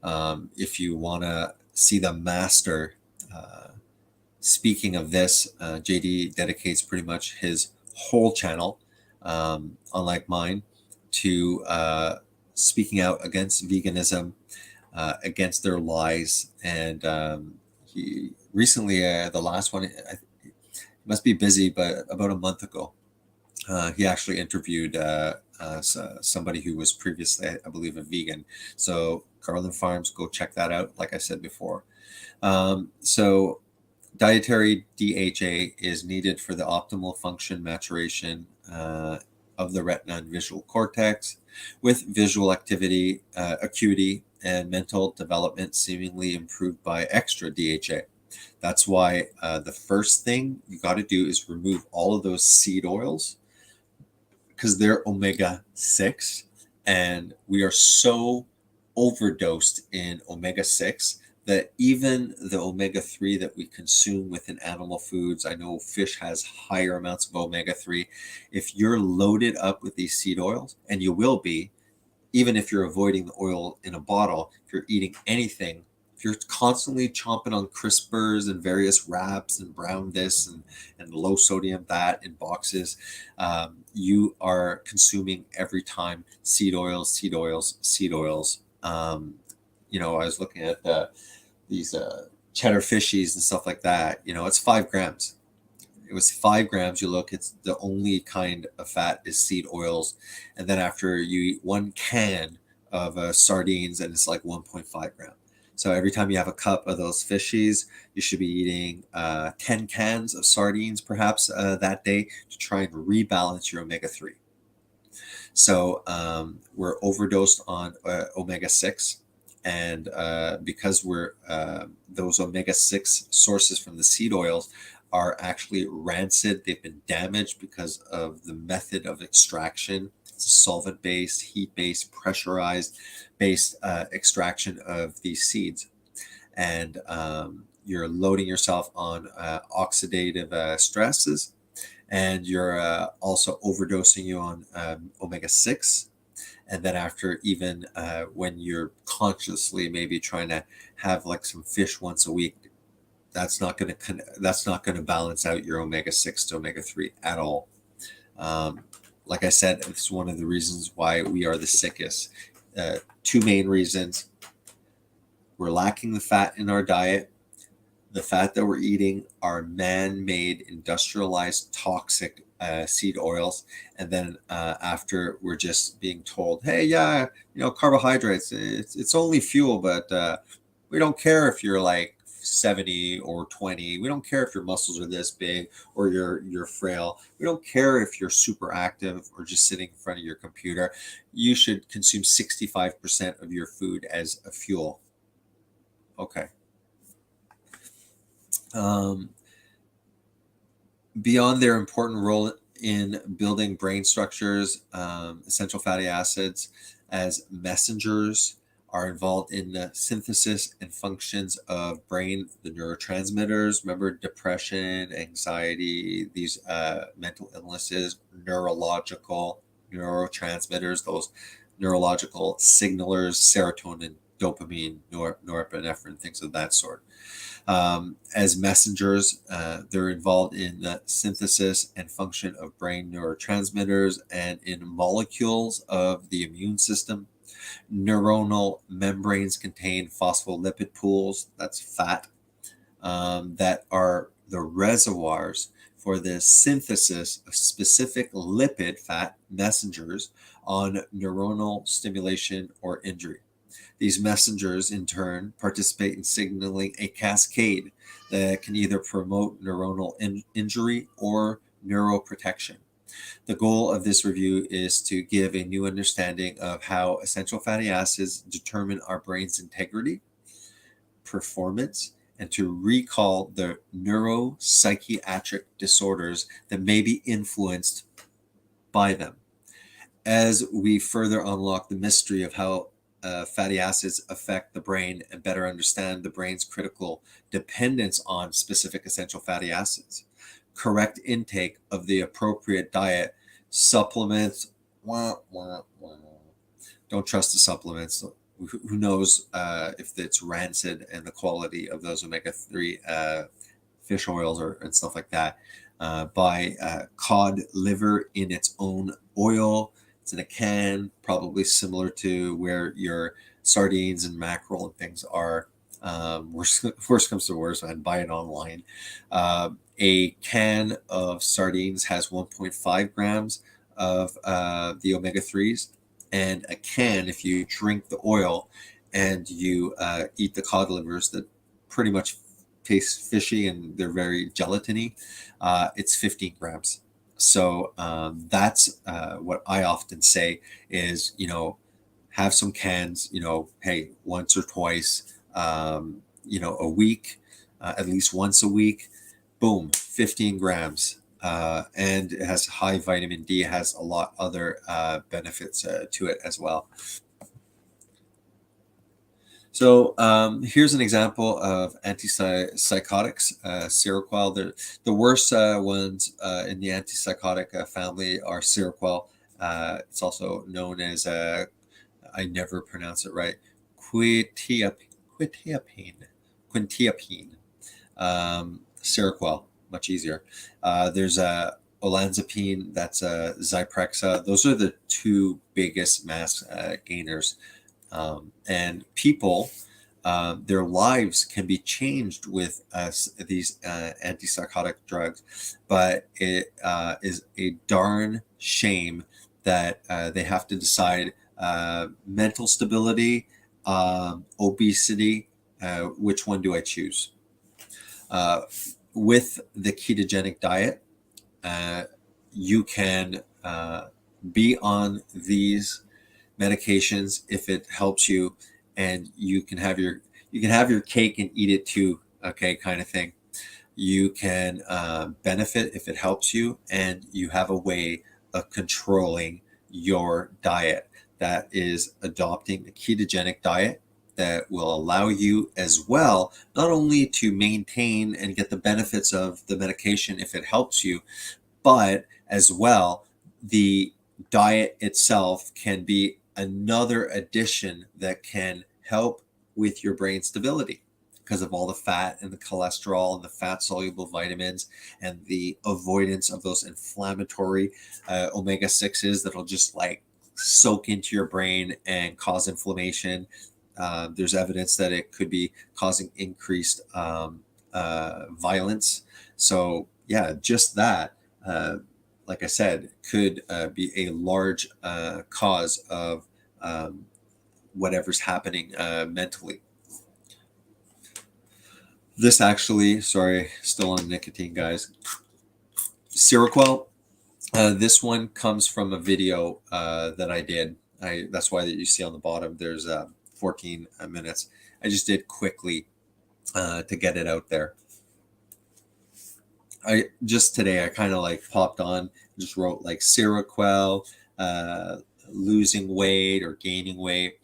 If you want to see the master, speaking of this, JD dedicates pretty much his whole channel, unlike mine, to speaking out against veganism, against their lies. And he recently, the last one, he must be busy, but about a month ago, he actually interviewed somebody who was previously, I believe, a vegan. So Garland Farms, go check that out, like I said before. So dietary DHA is needed for the optimal function maturation of the retina and visual cortex, with visual activity, acuity, and mental development seemingly improved by extra DHA. That's why the first thing you got to do is remove all of those seed oils, because they're omega-6, and we are so overdosed in omega-6 that even the omega-3 that we consume within animal foods, I know fish has higher amounts of omega-3. If you're loaded up with these seed oils, and you will be, even if you're avoiding the oil in a bottle, if you're eating anything, if you're constantly chomping on crispers and various wraps and brown this and low sodium that in boxes, you are consuming every time seed oils, seed oils, seed oils. I was looking at these cheddar fishies and stuff like that. It's 5 grams. It was 5 grams. You look, it's the only kind of fat is seed oils. And then after you eat 1 can of sardines, and it's like 1.5 grams. So every time you have a cup of those fishies, you should be eating 10 cans of sardines perhaps that day to try and rebalance your omega-3. So we're overdosed on omega-6. And because those omega-6 sources from the seed oils are actually rancid, they've been damaged because of the method of extraction. It's a solvent-based, heat-based, pressurized-based extraction of these seeds. And you're loading yourself on oxidative stresses, and you're also overdosing you on omega-6. And then after, even when you're consciously maybe trying to have like some fish once a week, that's not going to balance out your omega-6 to omega-3 at all. Like I said, it's one of the reasons why we are the sickest. Two main reasons: we're lacking the fat in our diet. The fat that we're eating are man-made, industrialized, toxic seed oils. And then after, we're just being told, hey, yeah, carbohydrates, it's only fuel, but we don't care if you're like 70 or 20. We don't care if your muscles are this big or you're frail. We don't care if you're super active or just sitting in front of your computer. You should consume 65% of your food as a fuel. Okay. Beyond their important role in building brain structures, essential fatty acids as messengers are involved in the synthesis and functions of brain, the neurotransmitters. Remember, depression, anxiety, these mental illnesses, neurological neurotransmitters, those neurological signalers, serotonin, dopamine, norepinephrine, things of that sort. As messengers, they're involved in the synthesis and function of brain neurotransmitters and in molecules of the immune system. Neuronal membranes contain phospholipid pools, that's fat, that are the reservoirs for the synthesis of specific lipid fat messengers on neuronal stimulation or injury. These messengers, in turn, participate in signaling a cascade that can either promote neuronal injury or neuroprotection. The goal of this review is to give a new understanding of how essential fatty acids determine our brain's integrity, performance, and to recall the neuropsychiatric disorders that may be influenced by them. As we further unlock the mystery of how fatty acids affect the brain and better understand the brain's critical dependence on specific essential fatty acids, correct intake of the appropriate diet, supplements, don't trust the supplements. Who knows if it's rancid and the quality of those omega-3 fish oils and stuff like that. Buy cod liver in its own oil. It's in a can, probably similar to where your sardines and mackerel and things are. Worst comes to worst, and buy it online. A can of sardines has 1.5 grams of the omega-3s, and a can, if you drink the oil and you eat the cod livers that pretty much taste fishy and they're very gelatiny, it's 15 grams. So that's what I often say is, have some cans, hey, once or twice, a week, at least once a week, boom, 15 grams. And it has high vitamin D, it has a lot other benefits to it as well. So here's an example of antipsychotics, Seroquel. The worst ones in the antipsychotic family are Seroquel. It's also known as, I never pronounce it right, quetiapine. Seroquel, much easier. There's olanzapine, that's Zyprexa. Those are the two biggest mass gainers. And people, their lives can be changed with these antipsychotic drugs, but it is a darn shame that they have to decide mental stability, obesity, which one do I choose? With the ketogenic diet, you can be on these medications if it helps you, and you can have your cake and eat it too, okay, kind of thing. You can benefit if it helps you, and you have a way of controlling your diet that is adopting the ketogenic diet that will allow you as well not only to maintain and get the benefits of the medication if it helps you, but as well the diet itself can be another addition that can help with your brain stability because of all the fat and the cholesterol and the fat soluble vitamins and the avoidance of those inflammatory omega-6s that'll just like soak into your brain and cause inflammation. There's evidence that it could be causing increased violence. So yeah, just that, like I said, could be a large cause of whatever's happening mentally. This actually, sorry, still on nicotine, guys. Seroquel. This one comes from a video that I did. That's why that you see on the bottom. There's 14 minutes. I just did quickly to get it out there. I just today I kind of like popped on, just wrote like Seroquel, losing weight or gaining weight.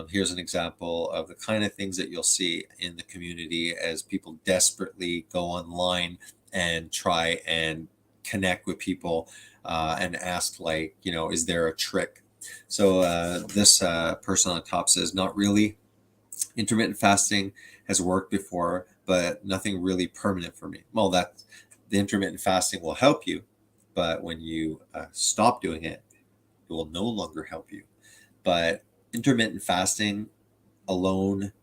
Here's an example of the kind of things that you'll see in the community as people desperately go online and try and connect with people and ask, like, is there a trick? So this person on top says, not really. Intermittent fasting has worked before, but nothing really permanent for me. Well, the intermittent fasting will help you, but when you stop doing it, it will no longer help you. But intermittent fasting alone,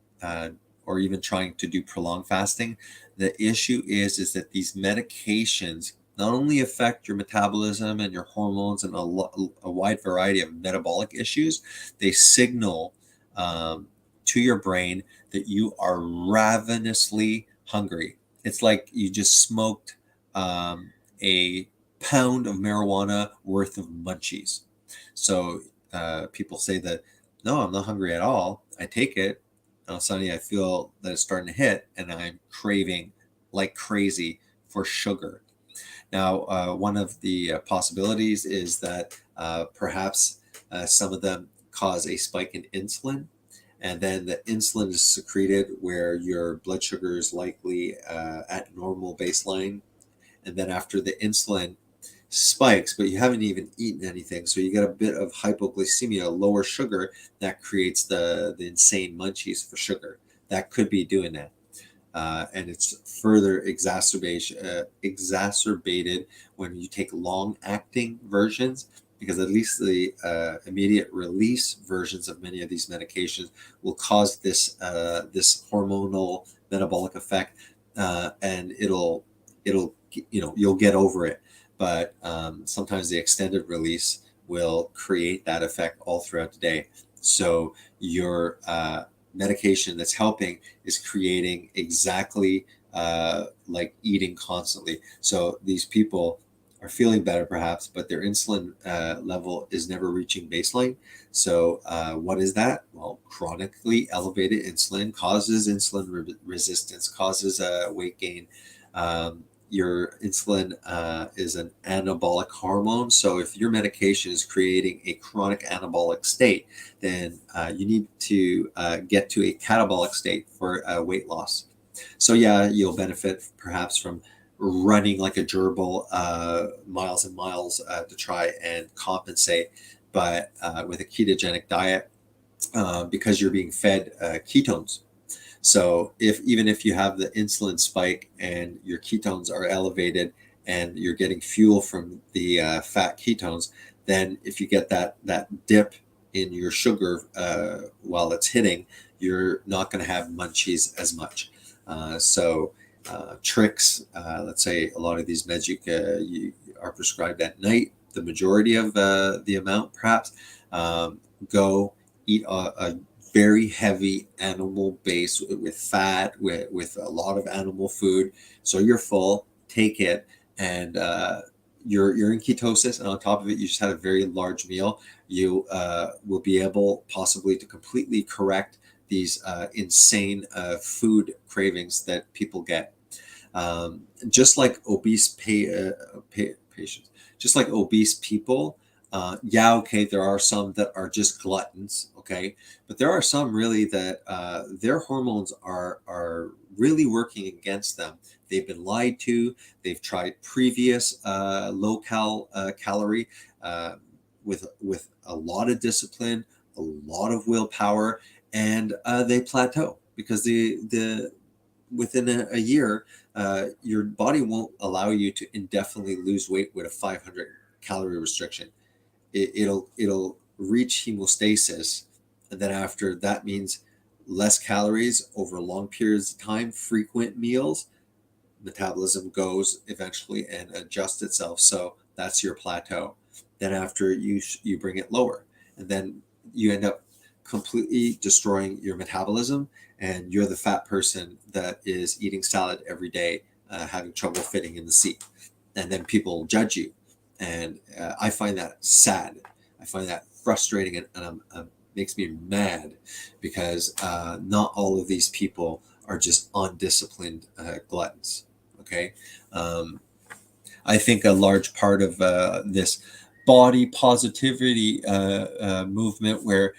or even trying to do prolonged fasting, the issue is that these medications not only affect your metabolism and your hormones and a wide variety of metabolic issues, they signal to your brain that you are ravenously hungry. It's like you just smoked a pound of marijuana worth of munchies. So people say that, no, I'm not hungry at all. I take it, and suddenly I feel that it's starting to hit, and I'm craving like crazy for sugar. Now, one of the possibilities is that perhaps some of them cause a spike in insulin, and then the insulin is secreted where your blood sugar is likely at normal baseline. And then after the insulin spikes, but you haven't even eaten anything, so you get a bit of hypoglycemia, lower sugar, that creates the insane munchies for sugar. That could be doing that. And it's further exacerbated when you take long-acting versions, because at least the immediate release versions of many of these medications will cause this hormonal metabolic effect, and it'll you'll get over it. But sometimes the extended release will create that effect all throughout the day. So your medication that's helping is creating exactly like eating constantly. So these people are feeling better perhaps, but their insulin level is never reaching baseline. So what is that? Well, chronically elevated insulin causes insulin resistance, causes weight gain. Your insulin is an anabolic hormone. So if your medication is creating a chronic anabolic state, then you need to get to a catabolic state for weight loss. So yeah, you'll benefit perhaps from running like a gerbil miles and miles to try and compensate. But with a ketogenic diet, because you're being fed ketones. So even if you have the insulin spike and your ketones are elevated and you're getting fuel from the fat ketones, then if you get that dip in your sugar while it's hitting, you're not going to have munchies as much. Tricks, let's say a lot of these meds you are prescribed at night, the majority of the amount perhaps, go eat a very heavy animal base with fat, with a lot of animal food. So you're full, take it, and you're in ketosis, and on top of it, you just had a very large meal. You will be able possibly to completely correct these insane food cravings that people get. Just like patients, just like obese people, yeah, okay, there are some that are just gluttons, okay, but there are some really that their hormones are really working against them. They've been lied to. They've tried previous calorie with a lot of discipline, a lot of willpower, and they plateau because the within a year, your body won't allow you to indefinitely lose weight with a 500 calorie restriction. It'll reach hemostasis, and then after that means less calories over long periods of time, frequent meals, metabolism goes eventually and adjusts itself. So that's your plateau. Then after you bring it lower, and then you end up completely destroying your metabolism, and you're the fat person that is eating salad every day, having trouble fitting in the seat, and then people judge you, and I find that sad. I find that frustrating, and makes me mad because not all of these people are just undisciplined gluttons. Okay. I think a large part of this body positivity movement, where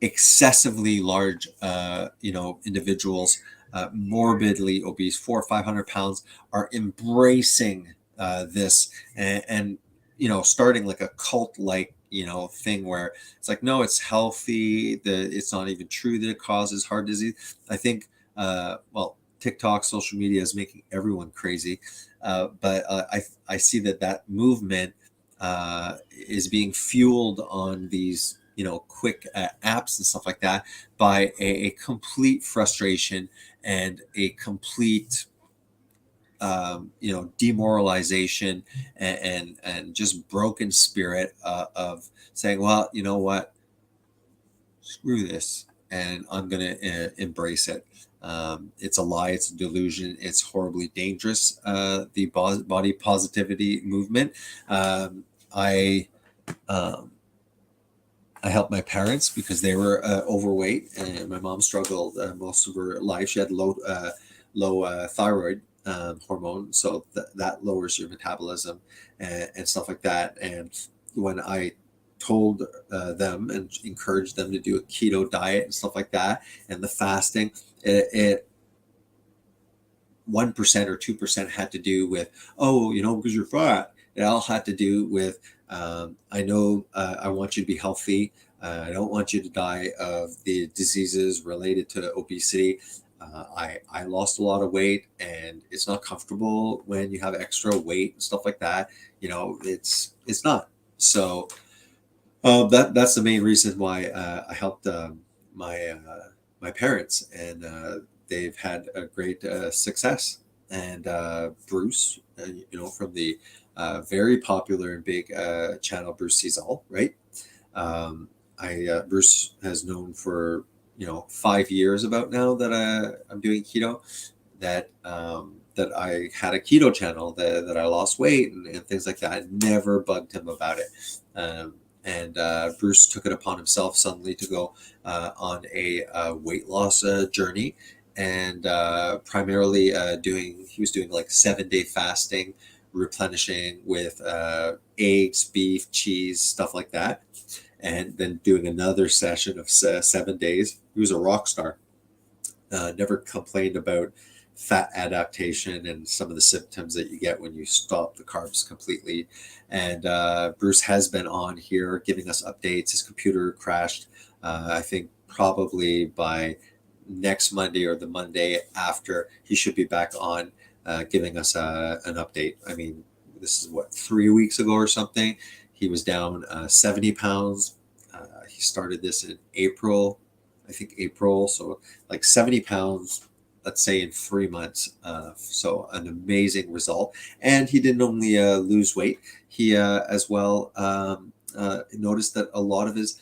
excessively large, individuals, morbidly obese, 400 or 500 pounds, are embracing this, and starting like a cult like thing where it's like, no, it's healthy. It's not even true that it causes heart disease. I think, well, TikTok, social media is making everyone crazy, but I see that movement is being fueled on these quick apps and stuff like that by a complete frustration and a complete demoralization, and just broken spirit of saying, well, you know what, screw this, and I'm gonna embrace it. It's a lie, it's a delusion, it's horribly dangerous. The body positivity movement. I um, I helped my parents because they were overweight, and my mom struggled most of her life. She had low thyroid hormone, so that lowers your metabolism and stuff like that. And when I told them and encouraged them to do a keto diet and stuff like that, and the fasting, it 1% or 2% had to do with, oh, because you're fat. It all had to do with, I know I want you to be healthy. I don't want you to die of the diseases related to obesity. I lost a lot of weight, and it's not comfortable when you have extra weight and stuff like that. It's not. So that's the main reason why I helped my my parents, and they've had a great success. And Bruce, from the very popular and big channel Bruce Sees All, right? Bruce has known for 5 years about now that I'm doing keto. That I had a keto channel, that I lost weight and things like that. I never bugged him about it. And Bruce took it upon himself suddenly to go on a weight loss journey, and primarily he was doing like 7-day fasting, replenishing with eggs, beef, cheese, stuff like that, and then doing another session of 7 days. He was a rock star. Never complained about fat adaptation and some of the symptoms that you get when you stop the carbs completely. And Bruce has been on here giving us updates. His computer crashed, I think probably by next Monday or the Monday after. He should be back on giving us an update. I mean, this is 3 weeks ago or something. He was down 70 pounds. He started this in April, I think April. So like 70 pounds, let's say, in 3 months. So an amazing result. And he didn't only lose weight. He as well noticed that a lot of his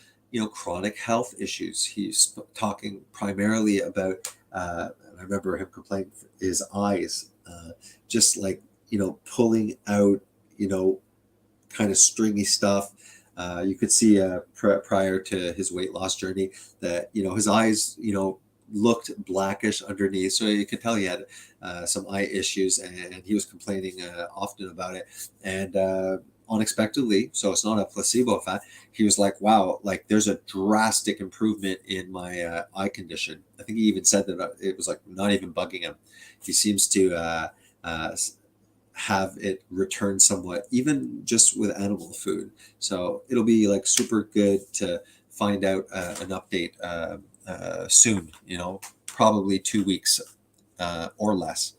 chronic health issues. He's talking primarily about, and I remember him complaining his eyes, just like, pulling out, kind of stringy stuff. You could see prior to his weight loss journey that, his eyes, looked blackish underneath. So you could tell he had some eye issues, and he was complaining often about it. And unexpectedly, so it's not a placebo effect, he was like, wow, like there's a drastic improvement in my eye condition. I think he even said that it was like not even bugging him. He seems to have it return somewhat, even just with animal food. So it'll be like super good to find out an update soon, probably 2 weeks or less.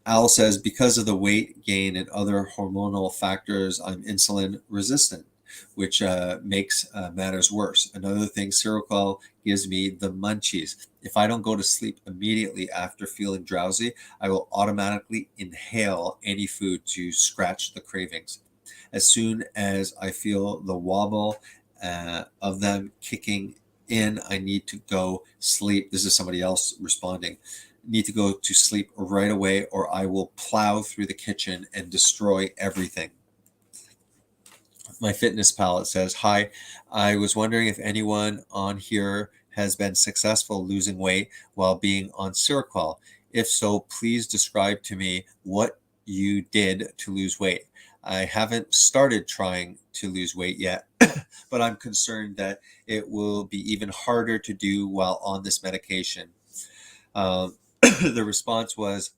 Al says, because of the weight gain and other hormonal factors, I'm insulin resistant, which makes matters worse. Another thing, Seroquel gives me the munchies. If I don't go to sleep immediately after feeling drowsy, I will automatically inhale any food to scratch the cravings. As soon as I feel the wobble of them kicking in, I need to go sleep. This is somebody else responding. Need to go to sleep right away, or I will plow through the kitchen and destroy everything. My Fitness Palette says, hi, I was wondering if anyone on here has been successful losing weight while being on Seroquel. If so, please describe to me what you did to lose weight. I haven't started trying to lose weight yet, but I'm concerned that it will be even harder to do while on this medication. The response was,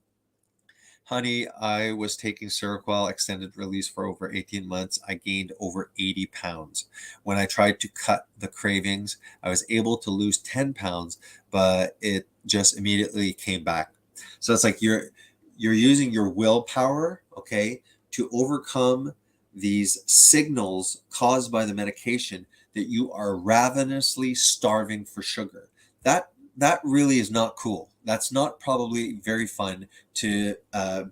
honey, I was taking Seroquel extended release for over 18 months. I gained over 80 pounds. When I tried to cut the cravings, I was able to lose 10 pounds, but it just immediately came back. So it's like you're using your willpower, okay, to overcome these signals caused by the medication that you are ravenously starving for sugar. That really is not cool. That's not probably very fun to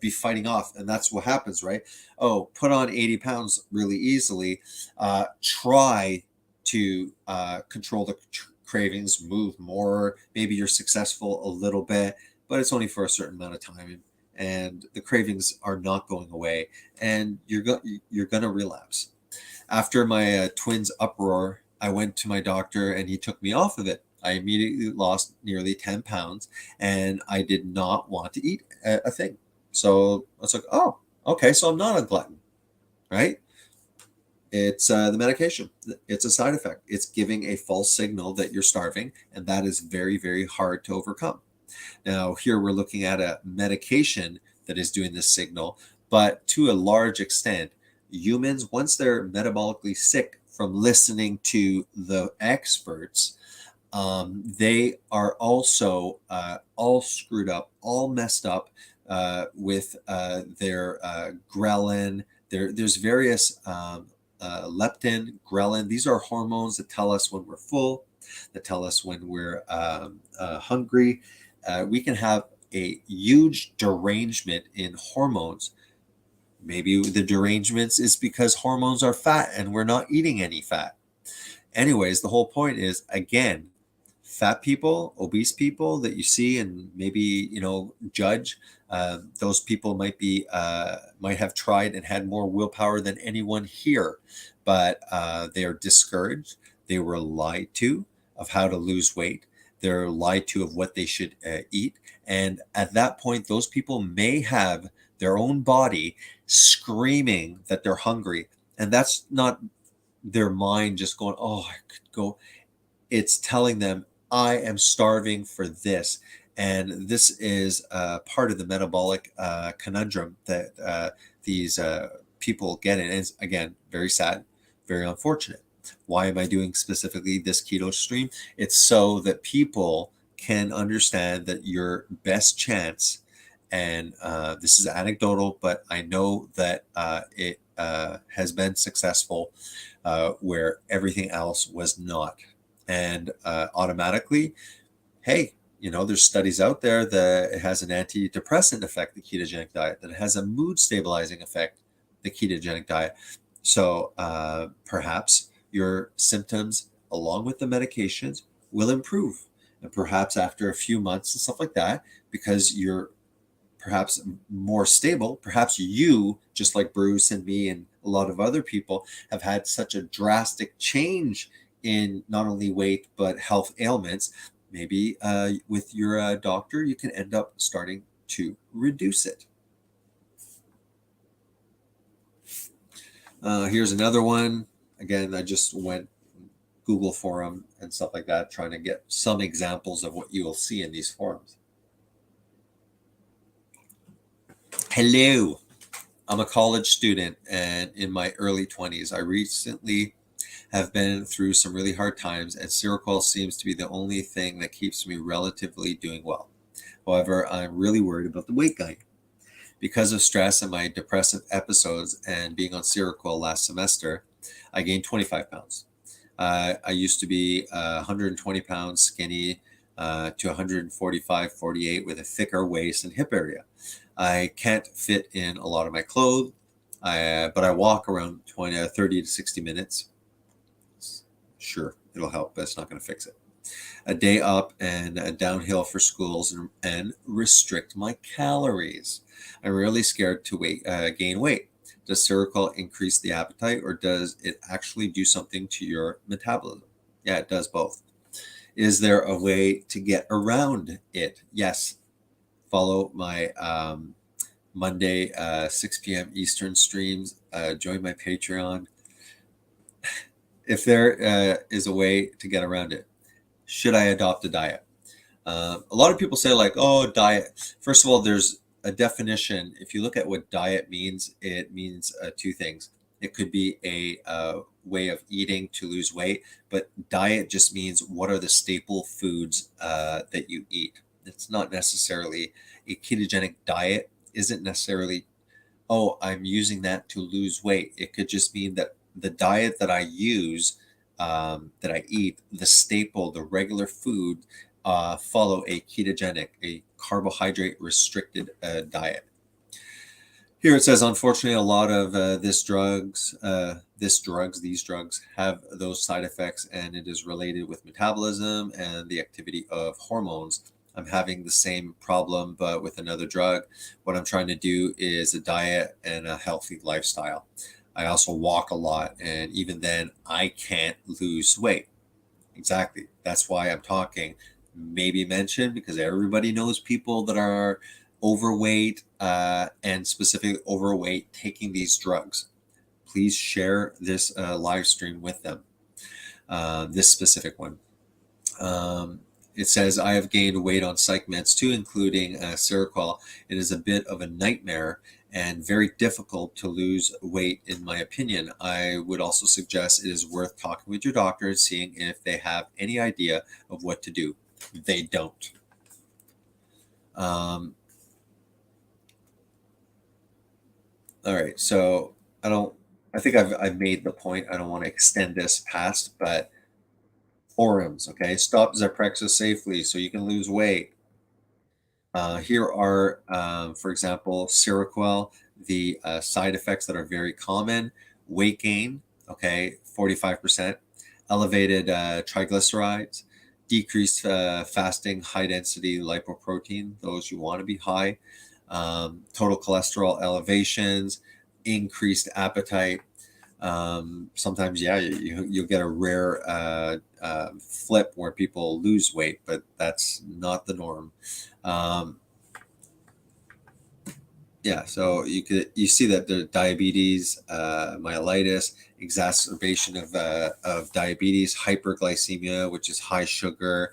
be fighting off. And that's what happens, right? Oh, put on 80 pounds really easily. Try to control the cravings, move more. Maybe you're successful a little bit, but it's only for a certain amount of time. And the cravings are not going away. And you're going to relapse. After my twins' uproar, I went to my doctor and he took me off of it. I immediately lost nearly 10 pounds and I did not want to eat a thing. So I was like, oh, okay, so I'm not a glutton, right? It's the medication. It's a side effect. It's giving a false signal that you're starving, and that is very, very hard to overcome. Now, here we're looking at a medication that is doing this signal, but to a large extent, humans, once they're metabolically sick from listening to the experts, they are also all screwed up, all messed up with their ghrelin. There's various leptin, ghrelin. These are hormones that tell us when we're full, that tell us when we're hungry. We can have a huge derangement in hormones. Maybe the derangements is because hormones are fat and we're not eating any fat. Anyways, the whole point is, again, fat people, obese people that you see and maybe, judge, those people might have tried and had more willpower than anyone here, but they are discouraged. They were lied to of how to lose weight. They're lied to of what they should eat. And at that point, those people may have their own body screaming that they're hungry. And that's not their mind just going, oh, I could go. It's telling them, I am starving for this. And this is part of the metabolic conundrum that these people get in. And it's, again, very sad, very unfortunate. Why am I doing specifically this keto stream? It's so that people can understand that your best chance, and this is anecdotal, but I know that it has been successful where everything else was not. And automatically, hey, there's studies out there that it has an antidepressant effect, the ketogenic diet, that it has a mood stabilizing effect, the ketogenic diet. So perhaps your symptoms, along with the medications, will improve. And perhaps after a few months and stuff like that, because you're perhaps more stable, perhaps you, just like Bruce and me and a lot of other people, have had such a drastic change in not only weight but health ailments. Maybe with your doctor, you can end up starting to reduce it. Here's another one. Again, I just went Google forum and stuff like that, trying to get some examples of what you will see in these forums. Hello, I'm a college student and in my early 20s. I recently have been through some really hard times, and Seroquel seems to be the only thing that keeps me relatively doing well. However, I'm really worried about the weight gain. Because of stress and my depressive episodes and being on Seroquel last semester, I gained 25 pounds. I used to be 120 pounds skinny to 145, 48 with a thicker waist and hip area. I can't fit in a lot of my clothes, but I walk around 30 to 60 minutes. Sure, it'll help, but it's not going to fix it. A day up and a downhill for schools and restrict my calories. I'm really scared to gain weight. Does Seroquel increase the appetite, or does it actually do something to your metabolism? Yeah, it does both. Is there a way to get around it? Yes. Follow my Monday 6 p.m. Eastern streams. Join my Patreon. If there is a way to get around it, should I adopt a diet? A lot of people say like, oh, diet. First of all, there's a definition. If you look at what diet means, it means two things. It could be a way of eating to lose weight, but diet just means what are the staple foods that you eat. It's not necessarily a ketogenic diet. Isn't necessarily, oh, I'm using that to lose weight. It could just mean that the diet that I use, that I eat, the staple, the regular food, follow a ketogenic, a carbohydrate restricted diet. Here it says, unfortunately, a lot of these drugs have those side effects, and it is related with metabolism and the activity of hormones. I'm having the same problem, but with another drug. What I'm trying to do is a diet and a healthy lifestyle. I also walk a lot, and even then, I can't lose weight. Exactly. That's why I'm talking. Maybe mention, because everybody knows people that are overweight and specifically overweight taking these drugs. Please share this live stream with them, this specific one. It says, I have gained weight on psych meds too, including Seroquel. It is a bit of a nightmare and very difficult to lose weight, in my opinion. I would also suggest it is worth talking with your doctor and seeing if they have any idea of what to do. They don't. All right, so I think I've made the point. I don't want to extend this past, but forums, okay? Stop Zyprexa safely so you can lose weight. Here are, for example, Seroquel, the side effects that are very common: weight gain, okay, 45%, elevated triglycerides, decreased fasting, high density lipoprotein, those you want to be high, total cholesterol elevations, increased appetite. Sometimes, yeah, you'll get a rare flip where people lose weight, but that's not the norm. Yeah, so you see that the diabetes, myelitis, exacerbation of diabetes, hyperglycemia, which is high sugar.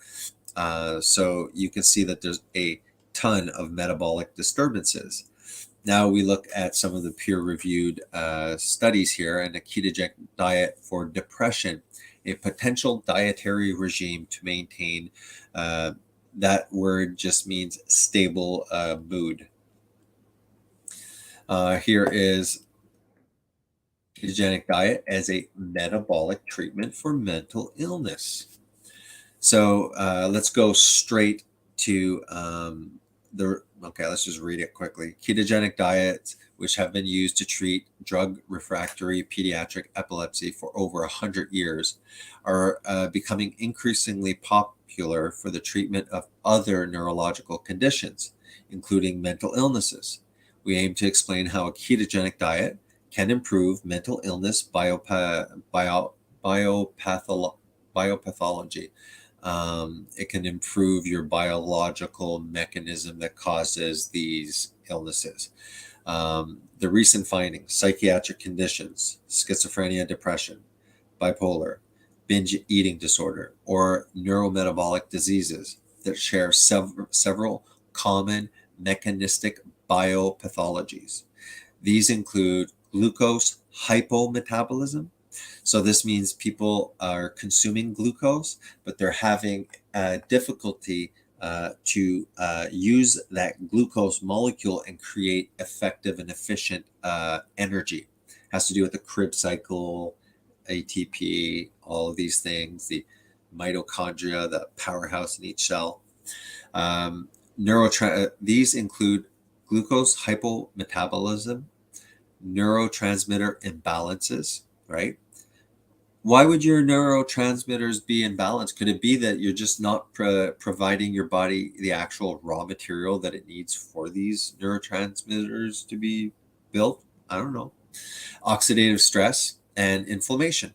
So you can see that there's a ton of metabolic disturbances. Now we look at some of the peer-reviewed studies here, and a ketogenic diet for depression, a potential dietary regime to maintain. That word just means stable mood. Here is ketogenic diet as a metabolic treatment for mental illness. So let's go straight to let's just read it quickly. Ketogenic diets which have been used to treat drug refractory pediatric epilepsy for over 100 years, are becoming increasingly popular for the treatment of other neurological conditions, including mental illnesses. We aim to explain how a ketogenic diet can improve mental illness biopathology. It can improve your biological mechanism that causes these illnesses. The recent findings: psychiatric conditions, schizophrenia, depression, bipolar, binge eating disorder, or neurometabolic diseases that share several common mechanistic biopathologies. These include glucose hypometabolism. So this means people are consuming glucose, but they're having difficulty to use that glucose molecule and create effective and efficient energy. Has to do with the Krebs cycle, ATP, all of these things, the mitochondria, the powerhouse in each cell. These include glucose hypometabolism, neurotransmitter imbalances, right? Why would your neurotransmitters be imbalanced? Could it be that you're just not providing your body the actual raw material that it needs for these neurotransmitters to be built? I don't know. Oxidative stress and inflammation.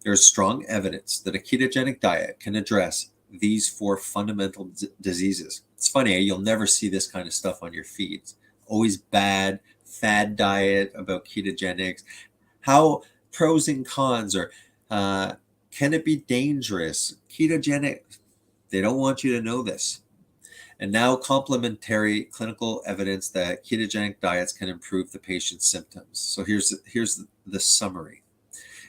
There's strong evidence that a ketogenic diet can address these four fundamental diseases. It's funny, you'll never see this kind of stuff on your feeds. Always bad fad diet about ketogenics. How pros and cons, or can it be dangerous? Ketogenic, they don't want you to know this. And now complementary clinical evidence that ketogenic diets can improve the patient's symptoms. So here's the summary.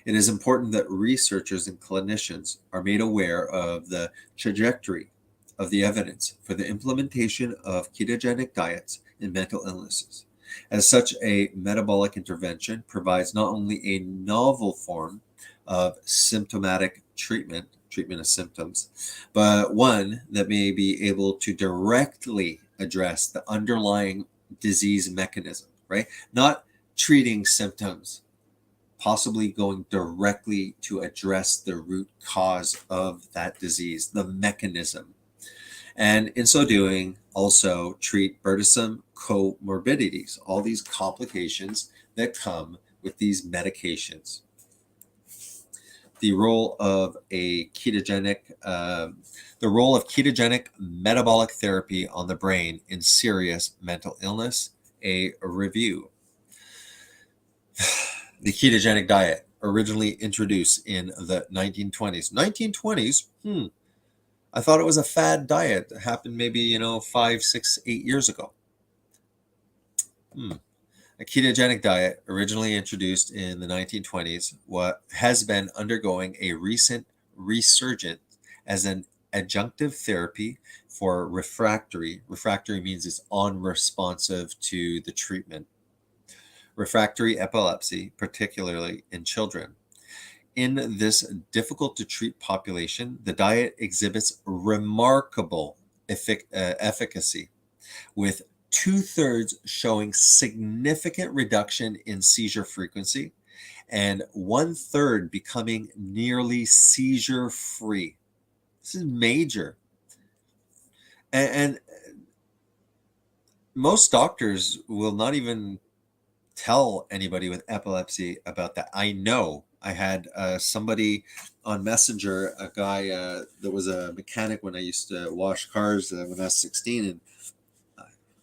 It is important that researchers and clinicians are made aware of the trajectory of the evidence for the implementation of ketogenic diets in mental illnesses. As such, a metabolic intervention provides not only a novel form of symptomatic treatment of symptoms, but one that may be able to directly address the underlying disease mechanism, right? Not treating symptoms, possibly going directly to address the root cause of that disease, the mechanism. And in so doing, also treat burdensome comorbidities, all these complications that come with these medications. The role of ketogenic metabolic therapy on the brain in serious mental illness, a review. The ketogenic diet, originally introduced in the 1920s. 1920s? I thought it was a fad diet that happened maybe, 5, 6, 8 years ago. A ketogenic diet, originally introduced in the 1920s, has been undergoing a recent resurgence as an adjunctive therapy for refractory means it's unresponsive to the treatment, refractory epilepsy, particularly in children. In this difficult to treat population, the diet exhibits remarkable efficacy, with 2/3 showing significant reduction in seizure frequency and 1/3 becoming nearly seizure free. This is major. And most doctors will not even tell anybody with epilepsy about that. I know I had somebody on Messenger, a guy that was a mechanic when I used to wash cars when I was 16,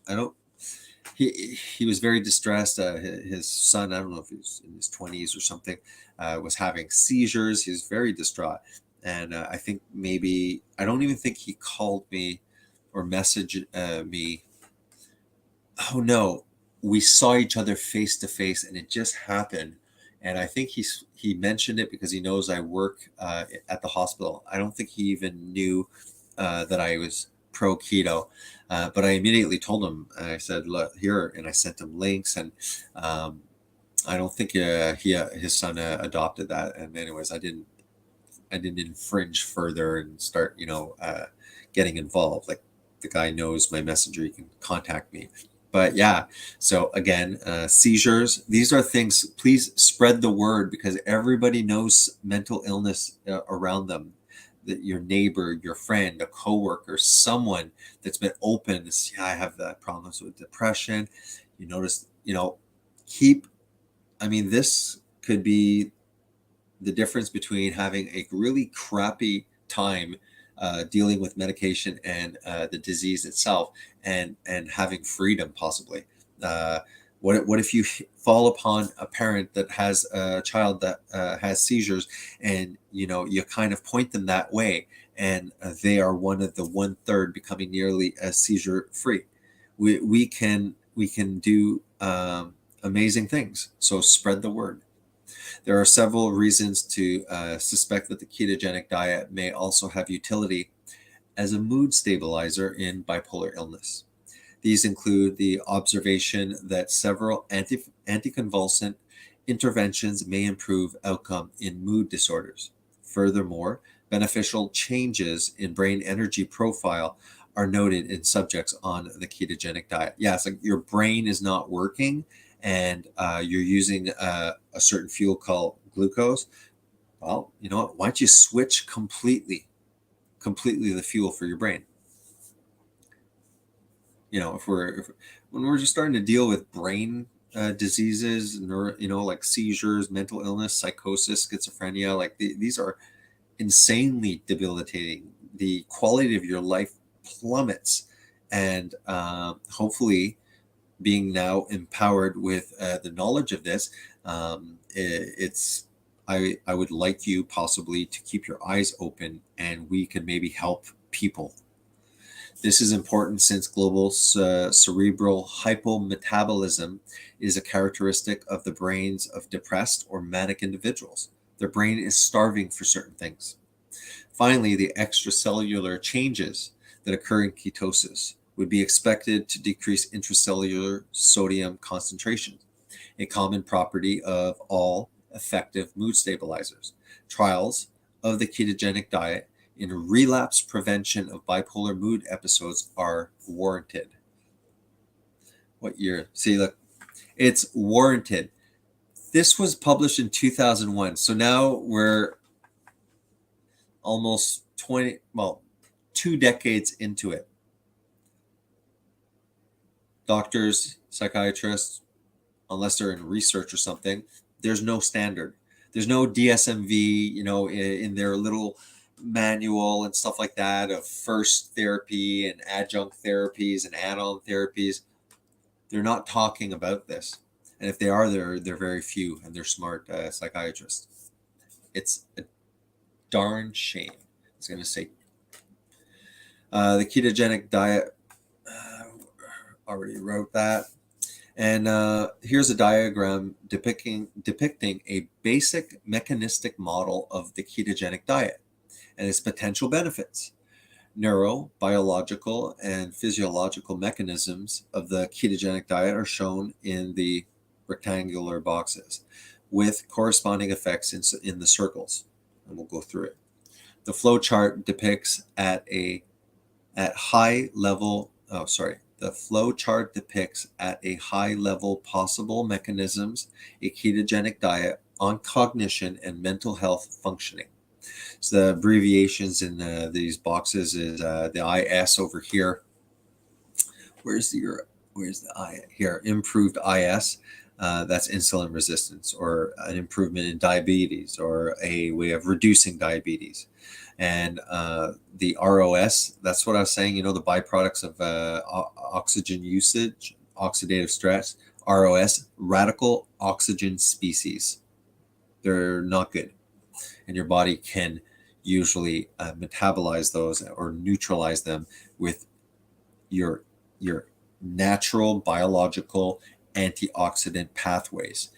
and he was very distressed. His son, I don't know if he was in his 20s or something, was having seizures. He was very distraught. And I think I don't even think he called me or messaged me. Oh no, we saw each other face to face, and it just happened. And I think he mentioned it because he knows I work at the hospital. I don't think he even knew that I was pro keto, but I immediately told him. I said, "Look here," and I sent him links. And I don't think his son adopted that. And anyways, I didn't infringe further and start getting involved. Like, the guy knows my messenger; he can contact me. But yeah, so again, seizures, these are things, please spread the word, because everybody knows mental illness around them. That your neighbor, your friend, a coworker, someone that's been open, yeah, I have that problems with depression. You notice, keep, I mean, this could be the difference between having a really crappy time dealing with medication and the disease itself, and having freedom possibly. What if you fall upon a parent that has a child that has seizures, and you kind of point them that way, and they are one of the 1/3 becoming nearly seizure free? We can do amazing things. So spread the word. There are several reasons to suspect that the ketogenic diet may also have utility as a mood stabilizer in bipolar illness. These include the observation that several anticonvulsant interventions may improve outcome in mood disorders. Furthermore, beneficial changes in brain energy profile are noted in subjects on the ketogenic diet. Yeah, it's like your brain is not working, and you're using a certain fuel called glucose. Well, you know what? Why don't you switch completely the fuel for your brain? When we're just starting to deal with brain diseases, like seizures, mental illness, psychosis, schizophrenia, like these are insanely debilitating. The quality of your life plummets, and hopefully, being now empowered with the knowledge of this, I would like you possibly to keep your eyes open, and we can maybe help people. This is important since global cerebral hypometabolism is a characteristic of the brains of depressed or manic individuals. Their brain is starving for certain things. Finally, the extracellular changes that occur in ketosis would be expected to decrease intracellular sodium concentration, a common property of all effective mood stabilizers. Trials of the ketogenic diet in relapse prevention of bipolar mood episodes are warranted. What year? See, look, it's warranted. This was published in 2001. So now we're almost 2 decades into it. Doctors, psychiatrists, unless they're in research or something, there's no standard. There's no DSMV, in their little manual and stuff like that of first therapy and adjunct therapies and add-on therapies. They're not talking about this. And if they are, they're very few, and they're smart psychiatrists. It's a darn shame. I was going to say the ketogenic diet, already wrote that. And here's a diagram depicting a basic mechanistic model of the ketogenic diet and its potential benefits. Neuro, biological, and physiological mechanisms of the ketogenic diet are shown in the rectangular boxes, with corresponding effects in the circles. And we'll go through it. The flow chart depicts the flow chart depicts at a high level possible mechanisms a ketogenic diet on cognition and mental health functioning. So the abbreviations in these boxes is the IS over here. Where's the I here? Improved IS. That's insulin resistance, or an improvement in diabetes, or a way of reducing diabetes. And the ROS, that's what I was saying, the byproducts of oxygen usage, oxidative stress. ROS, radical oxygen species. They're not good. And your body can usually metabolize those or neutralize them with your natural biological antioxidant pathways.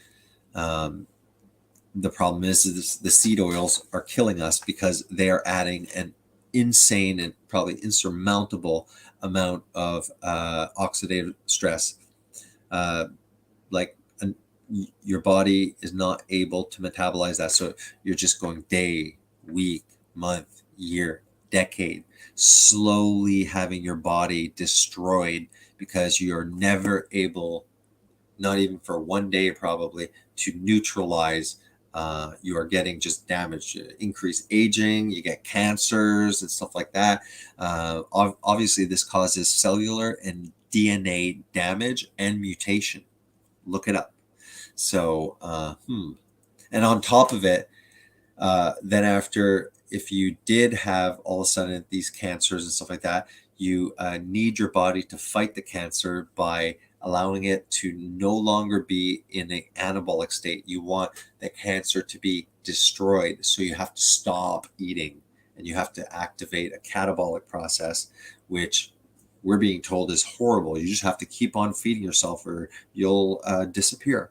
The problem is the seed oils are killing us because they are adding an insane and probably insurmountable amount of oxidative stress. Your body is not able to metabolize that. So you're just going day, week, month, year, decade, slowly having your body destroyed because you're never able, not even for one day probably, to neutralize. You are getting just damage, increased aging, you get cancers and stuff like that. Obviously, this causes cellular and DNA damage and mutation. Look it up. So, and on top of it, then after, if you did have all of a sudden these cancers and stuff like that, you need your body to fight the cancer by allowing it to no longer be in an anabolic state. You want the cancer to be destroyed. So you have to stop eating and you have to activate a catabolic process, which we're being told is horrible. You just have to keep on feeding yourself or you'll disappear.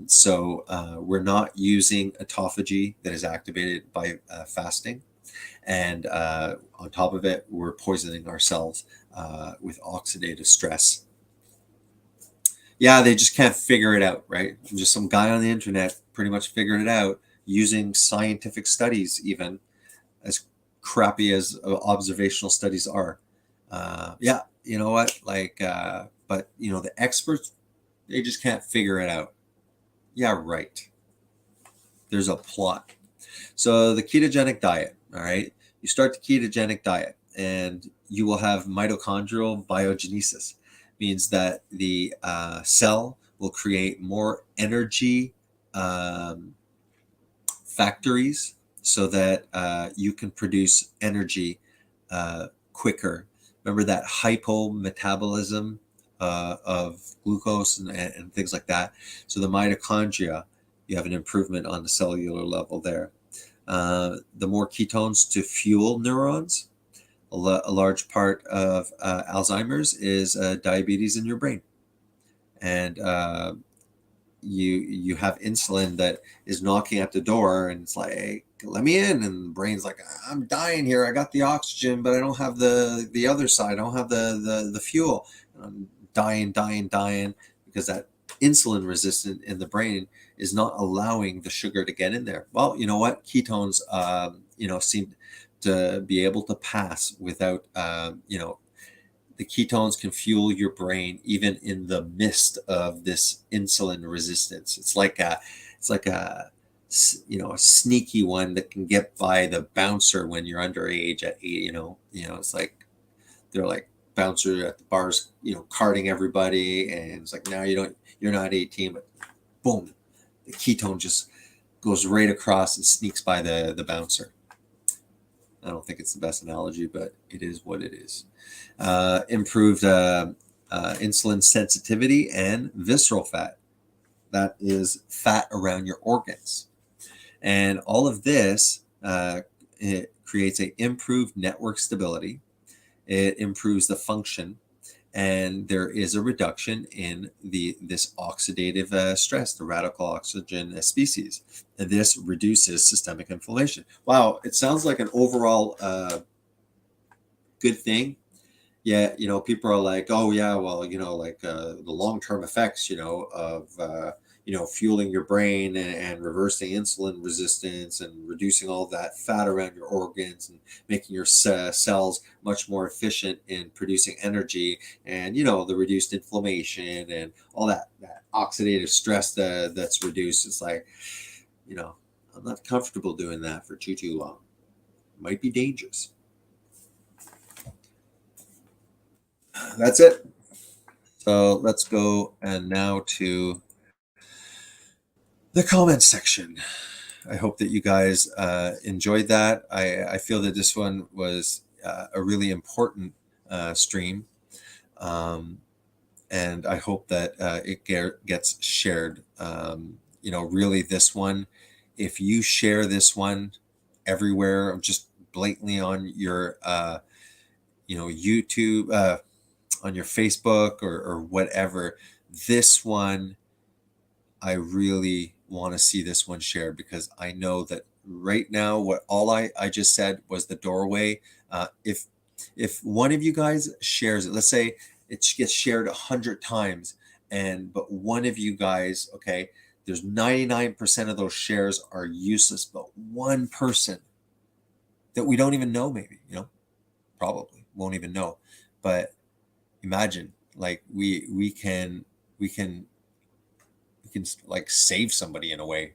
So we're not using autophagy that is activated by fasting. And on top of it, we're poisoning ourselves with oxidative stress. Yeah, they just can't figure it out, right? Just some guy on the internet pretty much figured it out using scientific studies, even as crappy as observational studies are. Yeah, you know what? But the experts, they just can't figure it out. Yeah, right. There's a plot. So the ketogenic diet, all right? You start the ketogenic diet and you will have mitochondrial biogenesis. Means that the cell will create more energy factories so that you can produce energy quicker. Remember that hypometabolism of glucose and things like that. So the mitochondria, you have an improvement on the cellular level there. The more ketones to fuel neurons. A large part of Alzheimer's is diabetes in your brain, and you have insulin that is knocking at the door, and it's like, hey, let me in, and the brain's like, I'm dying here. I got the oxygen, but I don't have the other side. I don't have the fuel. And I'm dying because that insulin resistant in the brain is not allowing the sugar to get in there. Well, you know what? Ketones, seem to be able to pass without, the ketones can fuel your brain even in the midst of this insulin resistance. It's like a sneaky one that can get by the bouncer when you're underage at 8. It's like they're like bouncer at the bars, carding everybody, and it's like, now you're not 18, but boom, the ketone just goes right across and sneaks by the bouncer. I don't think it's the best analogy, but it is what it is. Improved insulin sensitivity and visceral fat. That is fat around your organs. And all of this, it creates an improved network stability. It improves the function. And there is a reduction in this oxidative stress, the radical oxygen species. And this reduces systemic inflammation. Wow, it sounds like an overall good thing. Yeah, people are like, oh yeah, well, the long-term effects, of fueling your brain and reversing insulin resistance and reducing all that fat around your organs and making your cells much more efficient in producing energy, and the reduced inflammation and all that oxidative stress that's reduced. It's like, I'm not comfortable doing that for too long. It might be dangerous. That's it. So let's go and now to the comments section. I hope that you guys enjoyed that. I feel that this one was a really important stream. And I hope that it gets shared. Really this one, if you share this one everywhere, just blatantly on your, YouTube, on your Facebook or whatever, this one, I really want to see this one shared, because I know that right now, what all I just said was the doorway. If one of you guys shares it, let's say it gets shared 100 times, but one of you guys, okay, there's 99% of those shares are useless, but one person that we don't even know, maybe, probably won't even know. But imagine Like we can like save somebody in a way,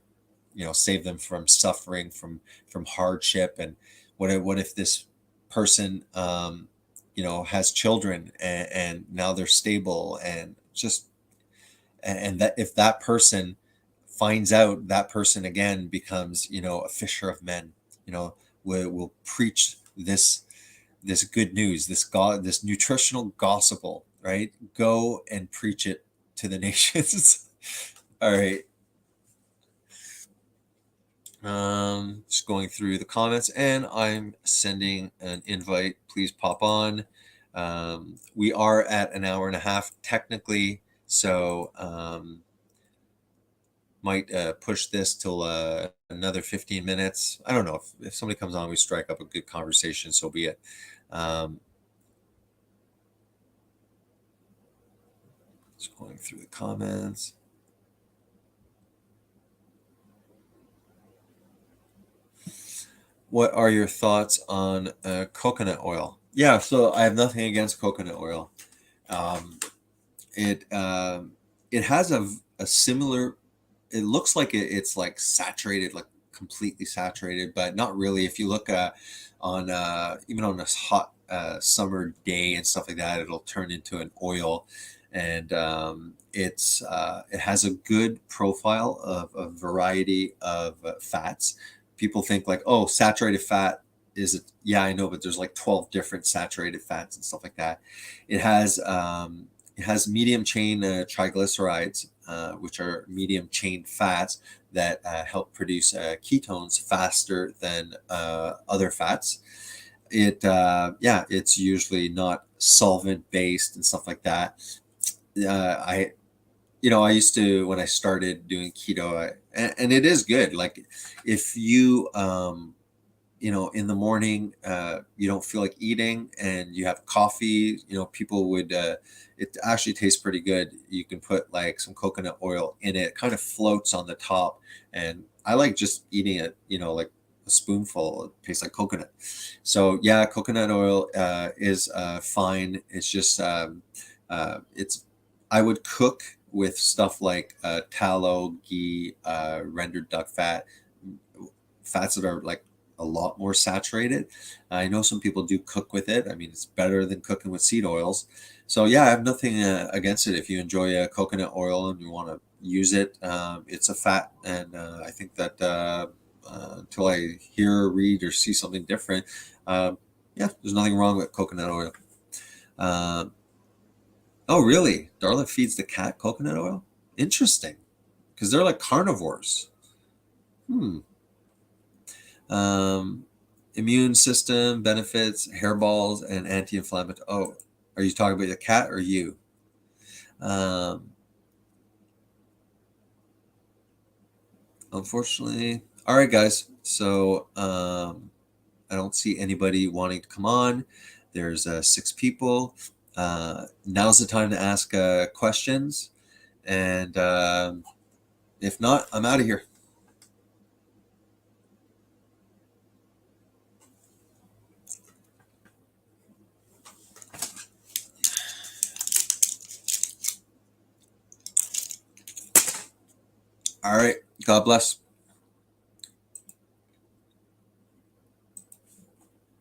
save them from suffering, from hardship. And what if this person has children, and now they're stable, and just and that if that person finds out, that person again becomes a fisher of men, will preach this good news, this nutritional gospel, right? Go and preach it to the nations. All right. Just going through the comments, and I'm sending an invite. Please pop on. We are at an hour and a half technically, so might push this till another 15 minutes. I don't know if somebody comes on, we strike up a good conversation, so be it. Just going through the comments. What are your thoughts on coconut oil? Yeah, so I have nothing against coconut oil. It has a similar. It looks like it's like saturated, like completely saturated, but not really. If you look on even on a hot summer day and stuff like that, it'll turn into an oil, and it has a good profile of a variety of fats. People think like, oh, saturated fat is it? Yeah, I know, but there's like 12 different saturated fats and stuff like that. It has medium chain triglycerides, which are medium chain fats that help produce ketones faster than other fats. It's usually not solvent based and stuff like that. I used to, when I started doing keto, and it is good. Like if you in the morning, you don't feel like eating and you have coffee, people would, it actually tastes pretty good. You can put like some coconut oil in it. It kind of floats on the top. And I like just eating it, like a spoonful. It tastes like coconut. So yeah, coconut oil is fine. It's just, I would cook with stuff like tallow, ghee, rendered duck fat, fats that are like a lot more saturated. I know some people do cook with it. I mean, it's better than cooking with seed oils. So yeah, I have nothing against it. If you enjoy coconut oil and you want to use it, it's a fat, and I think that until I hear, read, or see something different, yeah, there's nothing wrong with coconut oil. Um, oh, really? Darla feeds the cat coconut oil? Interesting, because they're like carnivores. Hmm. Um, Immune system benefits, hairballs, and anti-inflammatory. Oh, are you talking about the cat or you? Um, Unfortunately, all right, guys. So I don't see anybody wanting to come on. There's 6 people. Now's the time to ask questions, and if not, I'm out of here. All right. God bless.